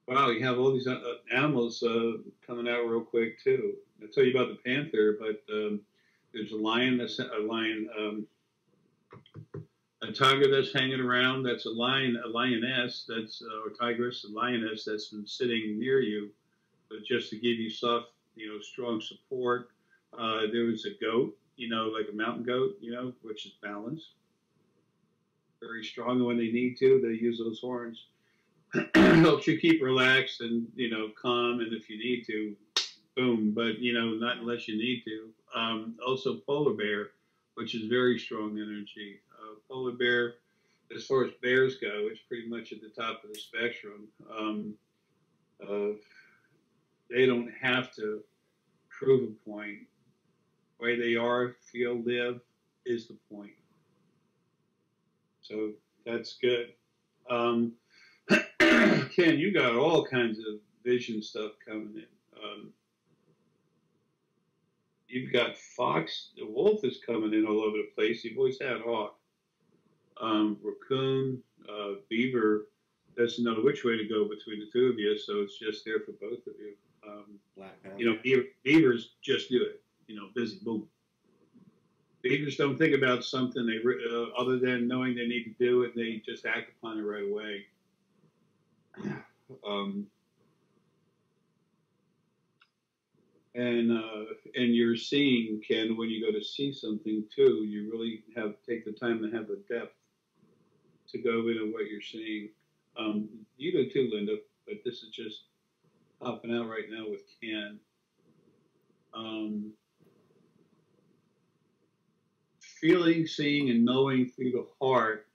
Wow, you have all these animals coming out real quick, too. I'll tell you about the panther, but there's a lion, a tiger that's hanging around. That's a lioness, or tigress, a lioness that's been sitting near you, but just to give you soft, strong support. There was a goat, like a mountain goat, which is balanced. very strong. And when they need to, they use those horns. Helps you keep relaxed and, calm. And if you need to, boom. But, not unless you need to. Also, polar bear, which is very strong energy. Polar bear, as far as bears go, it's pretty much at the top of the spectrum. They don't have to prove a point. The way they are, feel, live is the point. So that's good. Ken, you got all kinds of vision stuff coming in. You've got fox, the wolf is coming in all over the place. You've always had hawk. Raccoon, beaver doesn't know which way to go between the two of you, so it's just there for both of you. Black Panther. Beavers just do it. Busy, boom. Beavers don't think about something other than knowing they need to do it. They just act upon it right away. And you're seeing, Ken, when you go to see something too, you really take the time to have the depth to go into what you're seeing. You do too, Linda, but this is just popping out right now with Ken. Feeling, seeing, and knowing through the heart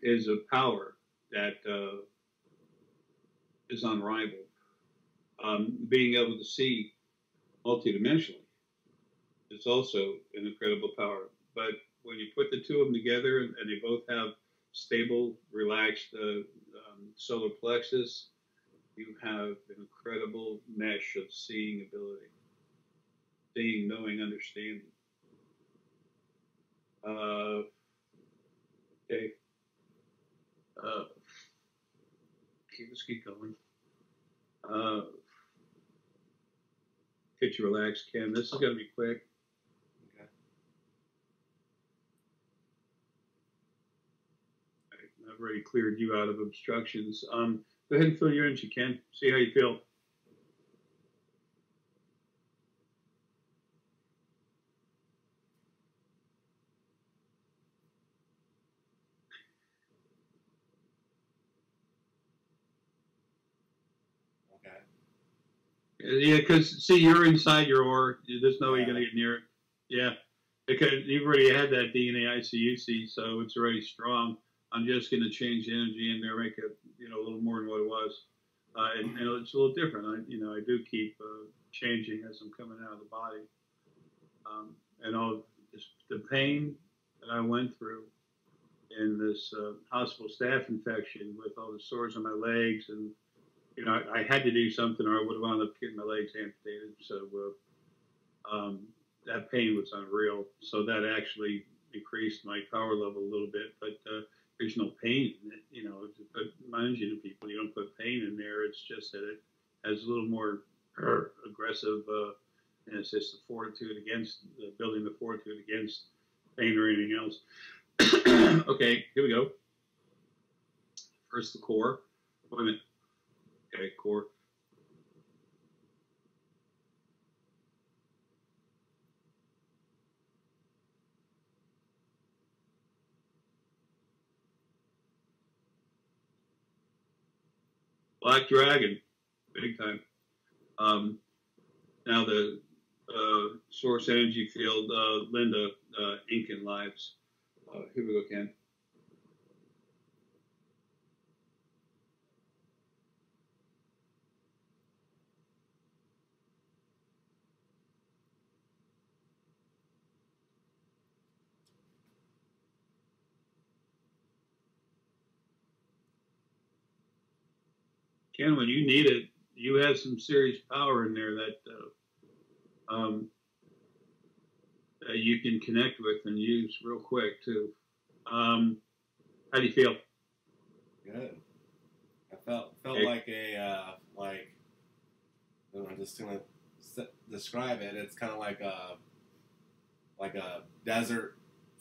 is a power that is unrivaled. Being able to see multidimensionally is also an incredible power. But when you put the two of them together and they both have stable, relaxed solar plexus, you have an incredible mesh of seeing ability. Seeing, knowing, understanding. Okay. Let's keep going. Get you relaxed, Ken. This is going to be quick. Okay. I've already cleared you out of obstructions. Go ahead and feel your energy, Ken. See how you feel. Yeah, because see, you're inside your aura. There's no way you're going to get near it. Yeah, because you've already had that DNA ICUC, so it's already strong. I'm just going to change the energy in there, make it a little more than what it was, and it's a little different. I do keep changing as I'm coming out of the body, and all the pain that I went through in this hospital staph infection with all the sores on my legs and. I had to do something or I would have wound up getting my legs amputated. So that pain was unreal. So that actually increased my power level a little bit. But there's no pain in it. But mind you, to people, you don't put pain in there. It's just that it has a little more aggressive, and it's just the fortitude against, building the fortitude against pain or anything else. Okay, here we go. First, the core. Wait a minute. Okay, core. Black Dragon, big time. Now the source energy field, Linda, Incan Lives. Here we go, Ken. Ken, when you need it, you have some serious power in there that you can connect with and use real quick too. How do you feel? Good. I felt like I'm just gonna describe it. It's kind of like a desert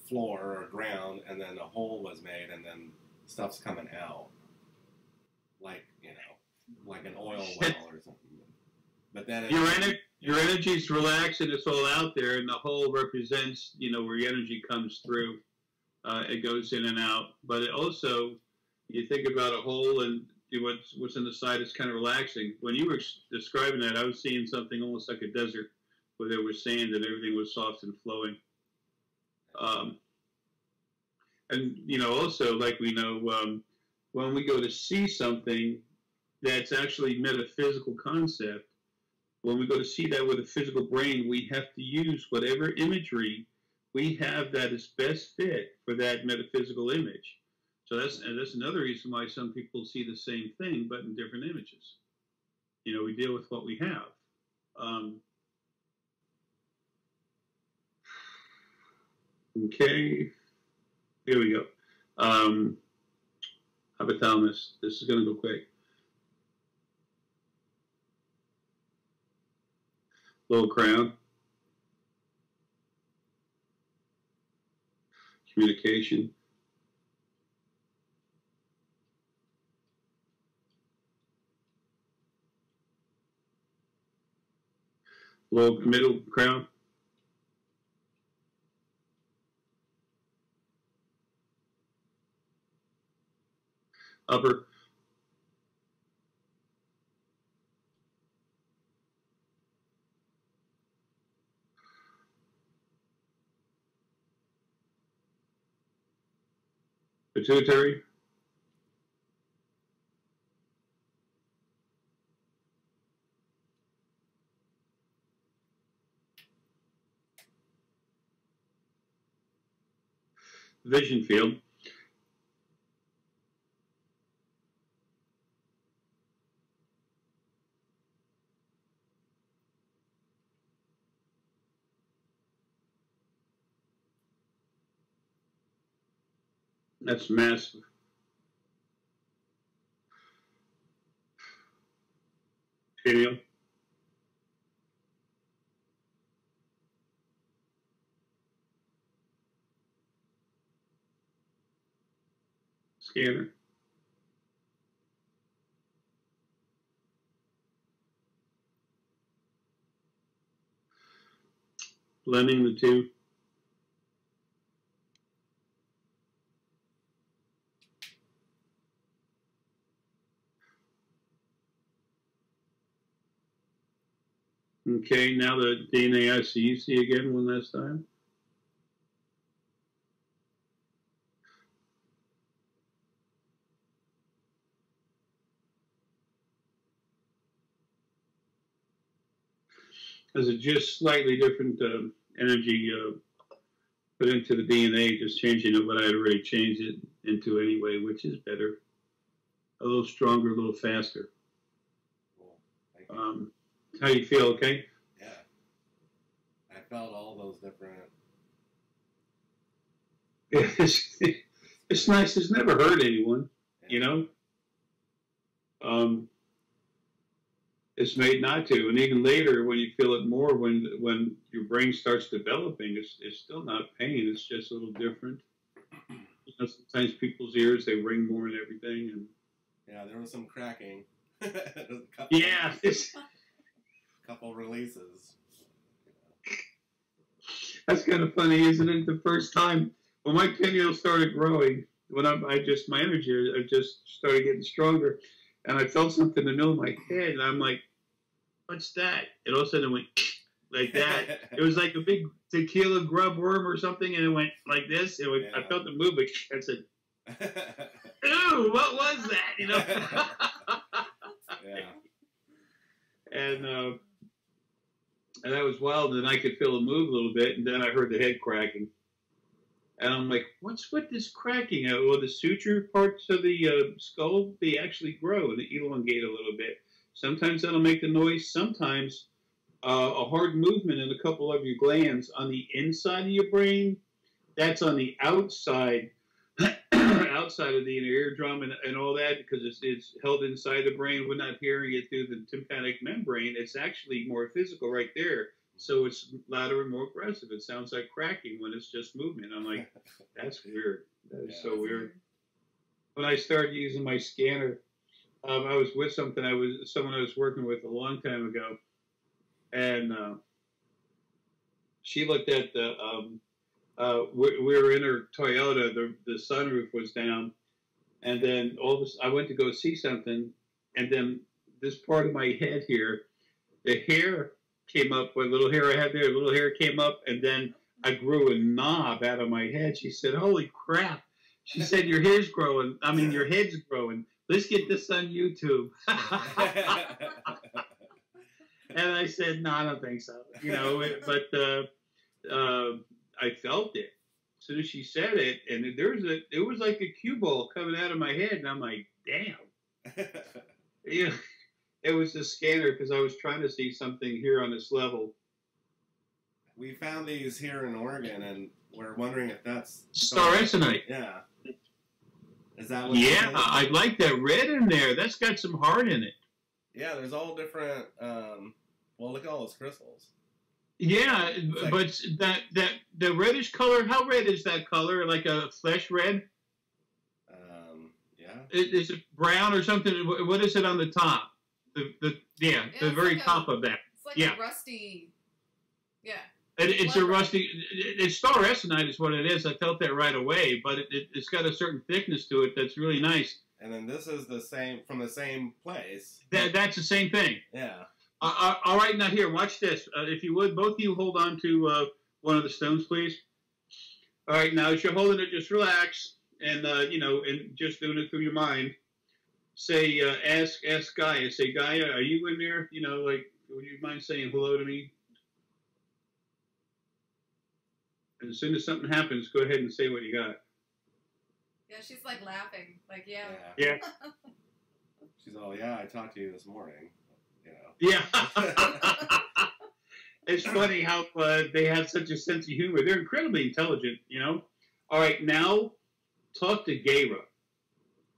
floor or ground, and then a hole was made, and then stuff's coming out, like an oil well or something. But then your energy's relaxed and it's all out there, and the hole represents where your energy comes through. It goes in and out. But it also, you think about a hole and what's in the side is kind of relaxing. When you were describing that, I was seeing something almost like a desert where there was sand and everything was soft and flowing. And, you know, also, like we know, when we go to see something that's actually metaphysical concept, when we go to see that with a physical brain, we have to use whatever imagery we have that is best fit for that metaphysical image. So that's another reason why some people see the same thing, but in different images. You know, we deal with what we have. Okay, here we go. Hypothalamus. This is going to go quick. Little crown. Communication. Low, middle crown. Upper. Pituitary. Vision field. That's massive. Pineal. Scanner. Blending the two. Okay, now the DNA ICUC again one last time. There's a just slightly different energy put into the DNA, just changing it what I had already changed it into anyway, which is better. A little stronger, a little faster. Cool. Thank you. How you feel, okay? Yeah. I felt all those different... It's nice. It's never hurt anyone, you know? It's made not to. And even later, when you feel it more, when your brain starts developing, it's still not pain. It's just a little different. You know, sometimes people's ears, they ring more and everything. And yeah, there was some cracking. Yeah. Couple releases. That's kind of funny, isn't it? The first time when my pineal started growing, when my energy, I just started getting stronger, and I felt something in the middle of my head, and I'm like, "What's that?" And all of a sudden it went like that. It was like a big tequila grub worm or something, and it went like this. It went, yeah. I felt the movement. I said, "Ew, what was that?" You know. Yeah. And that was wild, and I could feel it move a little bit, and then I heard the head cracking. And I'm like, what's with this cracking? Well, the suture parts of the skull, they actually grow and they elongate a little bit. Sometimes that'll make the noise. Sometimes a hard movement in a couple of your glands on the inside of your brain, that's on the outside, outside of the inner eardrum and all that, because it's held inside the brain. We're not hearing it through the tympanic membrane. It's actually more physical right there. So it's louder and more aggressive. It sounds like cracking when it's just movement. I'm like, that's weird. That is so weird. When I started using my scanner, I was with someone I was working with a long time ago, and she looked at the we were in her Toyota. The sunroof was down, and then all this. I went to go see something, and then this part of my head here, the hair came up. What little hair I had there, little hair came up, and then I grew a knob out of my head. She said, "Holy crap!" She said, "Your hair's growing. I mean, your head's growing. Let's get this on YouTube." And I said, "No, I don't think so." You know, but I felt it as soon as she said it, and it was like a cue ball coming out of my head, and I'm like, "Damn." Yeah, it was a scanner because I was trying to see something here on this level. We found these here in Oregon, and we're wondering if that's star essenite. Yeah. Is that what? Yeah, I like that red in there. That's got some heart in it. Yeah, there's all different. Well, look at all those crystals. Yeah, like, but the reddish color. How red is that color? Like a flesh red? Yeah. Is it brown or something? What is it on the top? The very like top of that. It's like a rusty. Yeah. It's a rusty. It's star essenite is what it is. I felt that right away, but it's got a certain thickness to it that's really nice. And then this is the same from the same place. That's the same thing. Yeah. All right, now here, watch this. If you would, both of you hold on to one of the stones, please. All right, now as you're holding it, just relax and and just doing it through your mind. Say, ask Gaia. Say, Gaia, are you in there? You know, like, would you mind saying hello to me? And as soon as something happens, go ahead and say what you got. Yeah, she's like laughing, like yeah. She's all, yeah, I talked to you this morning. You know. Yeah. It's funny how they have such a sense of humor. They're incredibly intelligent, you know. All right, now talk to Gaira.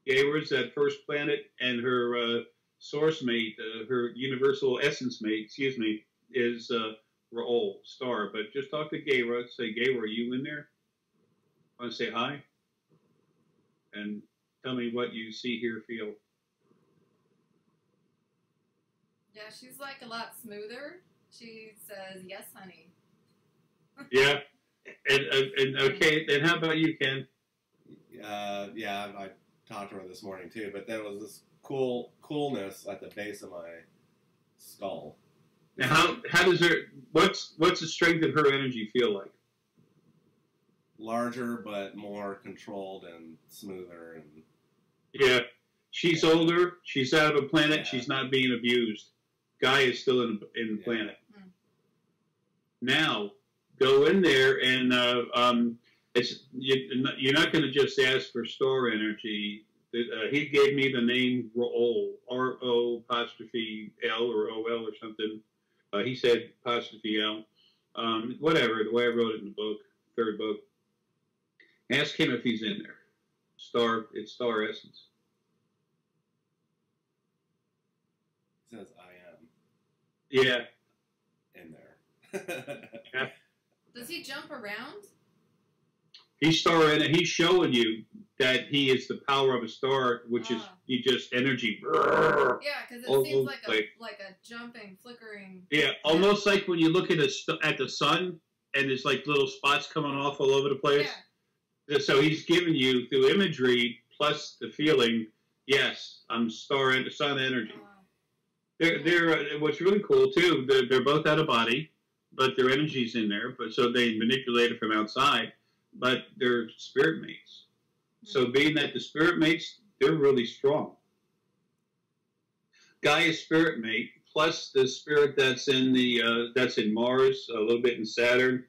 Gaira's that first planet, and her source mate, her universal essence mate, is Raol, star. But just talk to Gaira. Say, Gaira, are you in there? Want to say hi? And tell me what you see, hear, feel. Yeah, she's like a lot smoother. She says, "Yes, honey." Yeah. And okay, then how about you, Ken? Yeah, I talked to her this morning too, but there was this coolness at the base of my skull. Now, how does what's the strength of her energy feel like? Larger, but more controlled and smoother. And yeah, she's older. She's out of a planet. Yeah. She's not being abused. Guy is still in the planet. Mm. Now, go in there and you're not going to just ask for star energy. He gave me the name Raol, R-O apostrophe L or O-L or something. He said apostrophe L. Whatever, the way I wrote it in the book, third book. Ask him if he's in there. It's star essence. It says I am. Yeah. In there. Yeah. Does he jump around? He's he's showing you that he is the power of a star, which is you just energy. Yeah, because it seems like a jumping, flickering. Yeah, almost like when you look at the sun and there's like little spots coming off all over the place. Yeah. So he's giving you through imagery plus the feeling. Yes, I'm sun energy. They're what's really cool too. They're both out of body, but their energy's in there. But so they manipulate it from outside. But they're spirit mates. So being that the spirit mates, they're really strong. Gaia's spirit mate plus the spirit that's in Mars, a little bit in Saturn.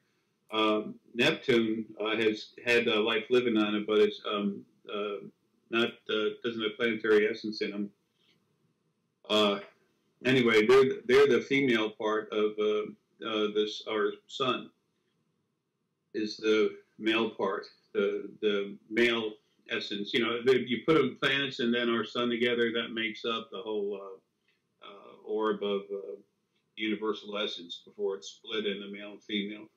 Neptune has had life living on it, but it's doesn't have planetary essence in them. Anyway, they're the female part of our sun. Is the male part, the male essence. You know, you put them planets and then our sun together, that makes up the whole orb of universal essence before it's split into male and female.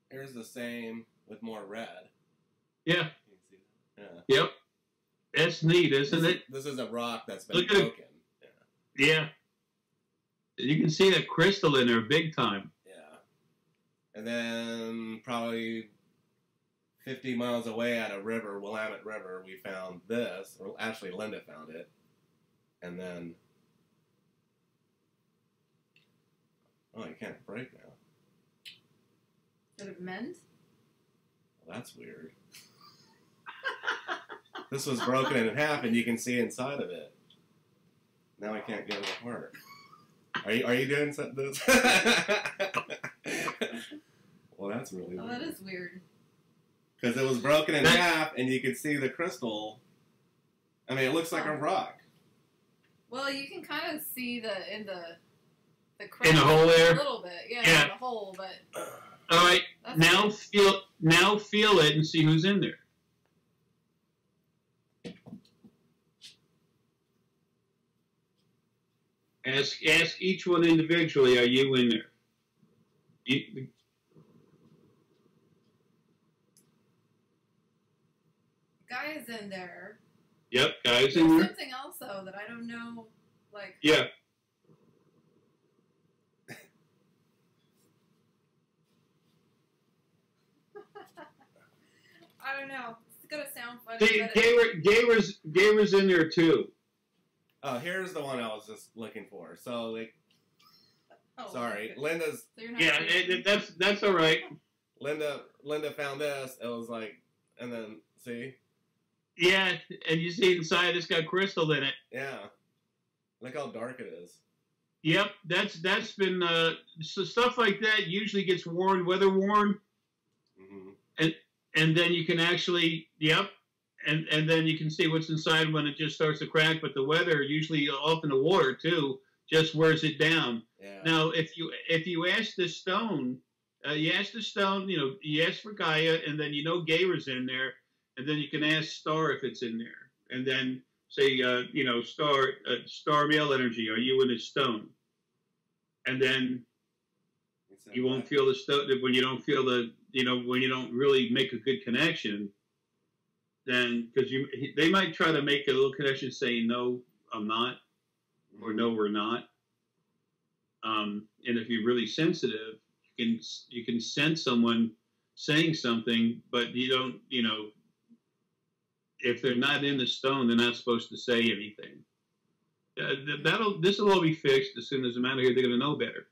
Here's the same with more red. Yeah. You can see that. Yeah. Yep. That's neat, isn't it? This is a rock that's been broken. Yeah. You can see that crystal in there big time. Yeah. And then probably 50 miles away at a river, Willamette River, we found this. Or actually, Linda found it. And then... Oh, you can't break now. Did it mend? Well, that's weird. This was broken in half, and you can see inside of it. Now I can't get it apart. Are you doing this? Well, that's really weird. Oh, that is weird. Because it was broken in half, and you could see the crystal. I mean, it looks like a rock. Well, you can kind of see the in the hole there a little bit, yeah, in the hole. But all right, now feel it and see who's in there. Ask each one individually. Are you in there? Guy is in there. Yep, guys in There's there. something else though that I don't know. Like yeah. I don't know. It's gonna sound funny. Gamer's in there too. Oh, here's the one I was just looking for. So, like, oh, sorry, okay. Linda's. So That's all right. Linda found this. It was like, and then see. Yeah, and you see inside it's got crystal in it. Yeah, look how dark it is. Yep, that's been so stuff like that usually gets worn, weather worn, and then you can actually and then you can see what's inside when it just starts to crack. But the weather, usually often the water too, just wears it down. Yeah. Now, if you ask the stone, you ask for Gaia, and then Gamer's in there, and then you can ask Star if it's in there, and then say Star male energy, are you in a stone? And then you won't feel the stone when you don't feel when you don't really make a good connection. Then, because they might try to make a little connection saying, no, I'm not, or no, we're not. And if you're really sensitive, you can sense someone saying something, but you don't, if they're not in the stone, they're not supposed to say anything. This will all be fixed as soon as I'm out of here. They're going to know better.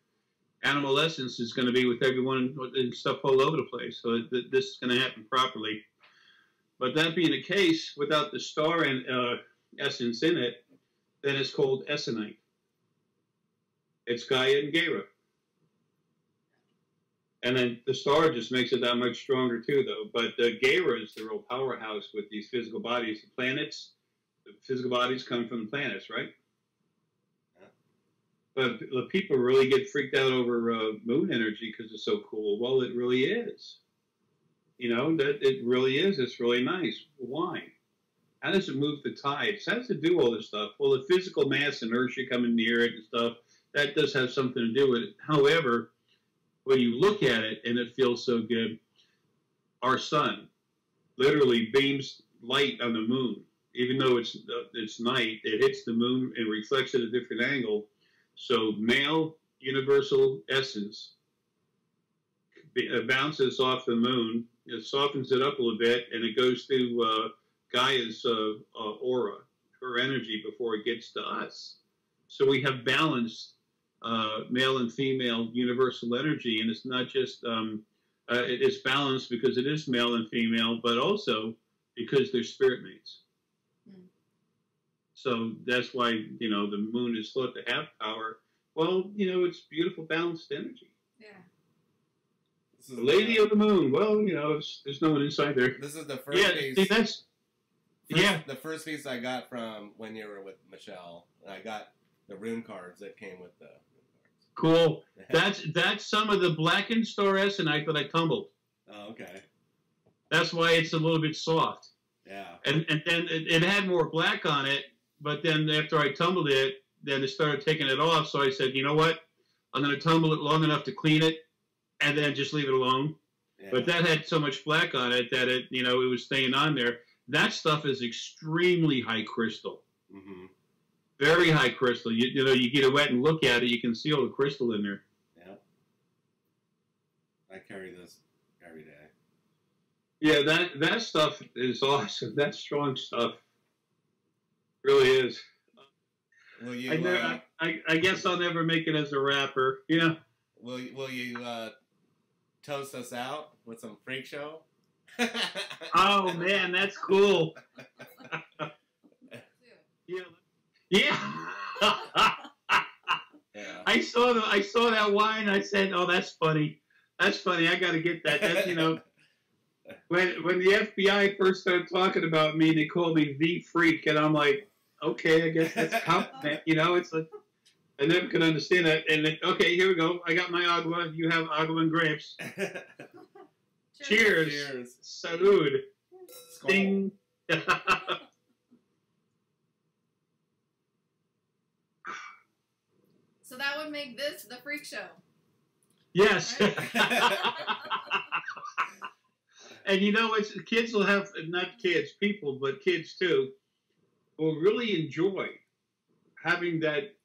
Animal essence is going to be with everyone and stuff all over the place, so this is going to happen properly. But that being the case, without the star and essence in it, then it's called Essenite. It's Gaia and Gaia. And then the star just makes it that much stronger too, though. But Gaia is the real powerhouse with these physical bodies. The planets, the physical bodies come from the planets, right? Yeah. But the people really get freaked out over moon energy because it's so cool. Well, it really is. That it really is. It's really nice. Why? How does it move the tides? How does it do all this stuff? Well, the physical mass, inertia coming near it and stuff, that does have something to do with it. However, when you look at it and it feels so good, our sun literally beams light on the moon. Even though it's night, it hits the moon and reflects at a different angle. So male universal essence bounces off the moon. It softens it up a little bit, and it goes through Gaia's aura, her energy, before it gets to us. So we have balanced male and female universal energy, and it's not just it's balanced because it is male and female, but also because they're spirit mates. Mm. So that's why the moon is thought to have power. Well, it's beautiful, balanced energy. Yeah. The Lady of the Moon. Well, there's no one inside there. This is the first piece. See, the first piece I got from when you were with Michelle. I got the rune cards that came with the rune cards. Cool. That's some of the blackened star Essenite that I tumbled. Oh, okay. That's why it's a little bit soft. Yeah. And then it had more black on it, but then after I tumbled it, then it started taking it off. So I said, you know what? I'm going to tumble it long enough to clean it, and then just leave it alone. Yeah. But that had so much black on it that it was staying on there. That stuff is extremely high crystal. Mm-hmm. Very high crystal. You get it wet and look at it, you can see all the crystal in there. Yeah. I carry this every day. Yeah, that stuff is awesome. That's strong stuff. Really is. Will you? I guess I'll never make it as a rapper. Yeah. Will you toast us out with some freak show? Oh man, that's cool. Yeah. Yeah. Yeah. I saw that wine. I said, "Oh, that's funny. That's funny. I got to get that." That's when the FBI first started talking about me, they called me the freak, and I'm like, okay, I guess that's a compliment. It's like I never could understand that. And then, okay, here we go. I got my agua. You have agua and grapes. Cheers. Cheers. Salud. Skull. Ding. So that would make this the freak show. Yes. Right? And kids will have, not kids, people, but kids too, will really enjoy having that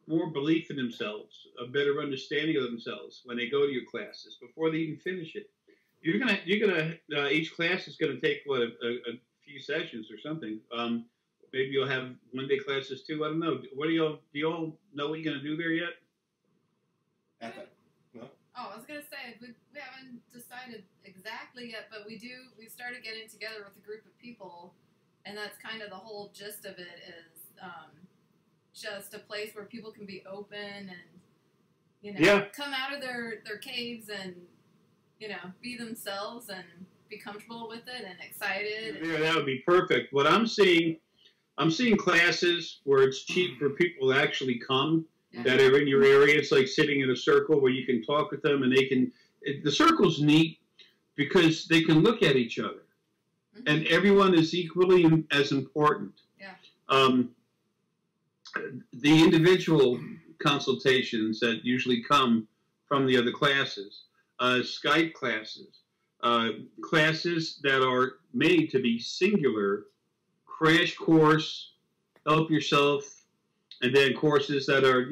more belief in themselves, a better understanding of themselves when they go to your classes before they even finish it. You're gonna each class is gonna take a few sessions or something. Maybe you'll have one-day classes too. I don't know. Do you all know what you're gonna do there yet? No. Oh, I was gonna say we haven't decided exactly yet, but we started getting together with a group of people, and that's kind of the whole gist of it is just a place where people can be open and come out of their caves and be themselves and be comfortable with it and excited. Yeah, that would be perfect. What I'm seeing classes where it's cheap for people to actually come. Yeah. That are in your area. It's like sitting in a circle where you can talk with them, and the circle's neat because they can look at each other, and everyone is equally as important. Yeah. The individual consultations that usually come from the other classes, Skype classes, classes that are made to be singular, crash course, help yourself. And then courses that are,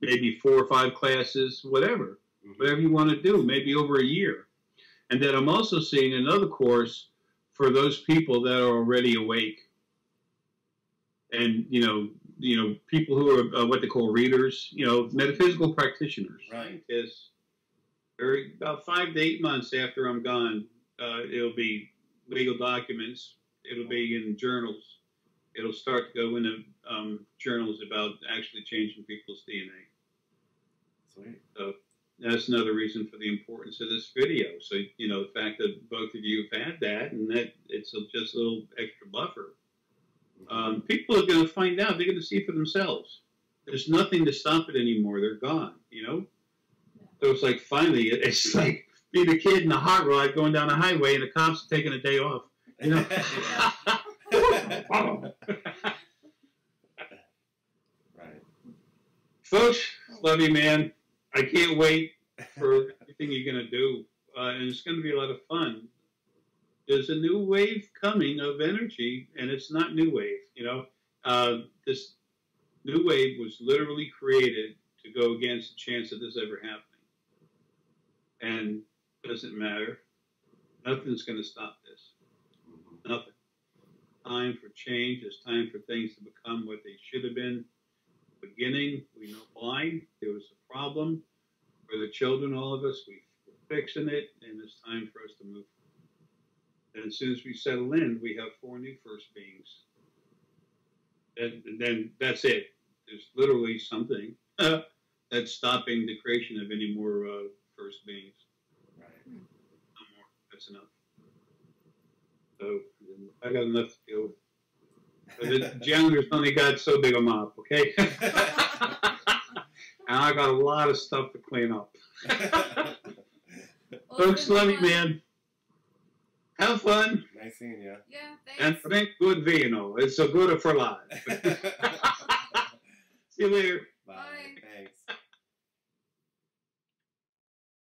maybe 4 or 5 classes, whatever you want to do, maybe over a year. And then I'm also seeing another course for those people that are already awake. And, people who are what they call readers, metaphysical practitioners. Right. Is about 5 to 8 months after I'm gone, it'll be legal documents. It'll be in journals. It'll start to go into journals about actually changing people's DNA. Sweet. So that's another reason for the importance of this video. So, the fact that both of you have had that and that it's just a little extra buffer. People are going to find out. They're going to see for themselves. There's nothing to stop it anymore. They're gone, So it's like finally, it's like being a kid in a hot rod going down a highway and the cops are taking a day off, Right. Folks, love you, man. I can't wait for everything you're going to do. And it's going to be a lot of fun. There's a new wave coming of energy, and it's not new wave. This new wave was literally created to go against the chance of this ever happening. And it doesn't matter. Nothing's going to stop this. Nothing. Time for change. It's time for things to become what they should have been. Beginning, we know why. There was a problem for the children, all of us. We're fixing it, and it's time for us to move. And as soon as we settle in, we have 4 new first beings. And then that's it. There's literally something that's stopping the creation of any more first beings. Right. No more. That's enough. So I got enough to deal with. But the janitor's only got so big a mop, okay? And I got a lot of stuff to clean up. Folks, love you, man. Have fun. Nice seeing you. Yeah, And thanks. drink good vino. It's so good for life. See you later. Bye. Bye. Thanks.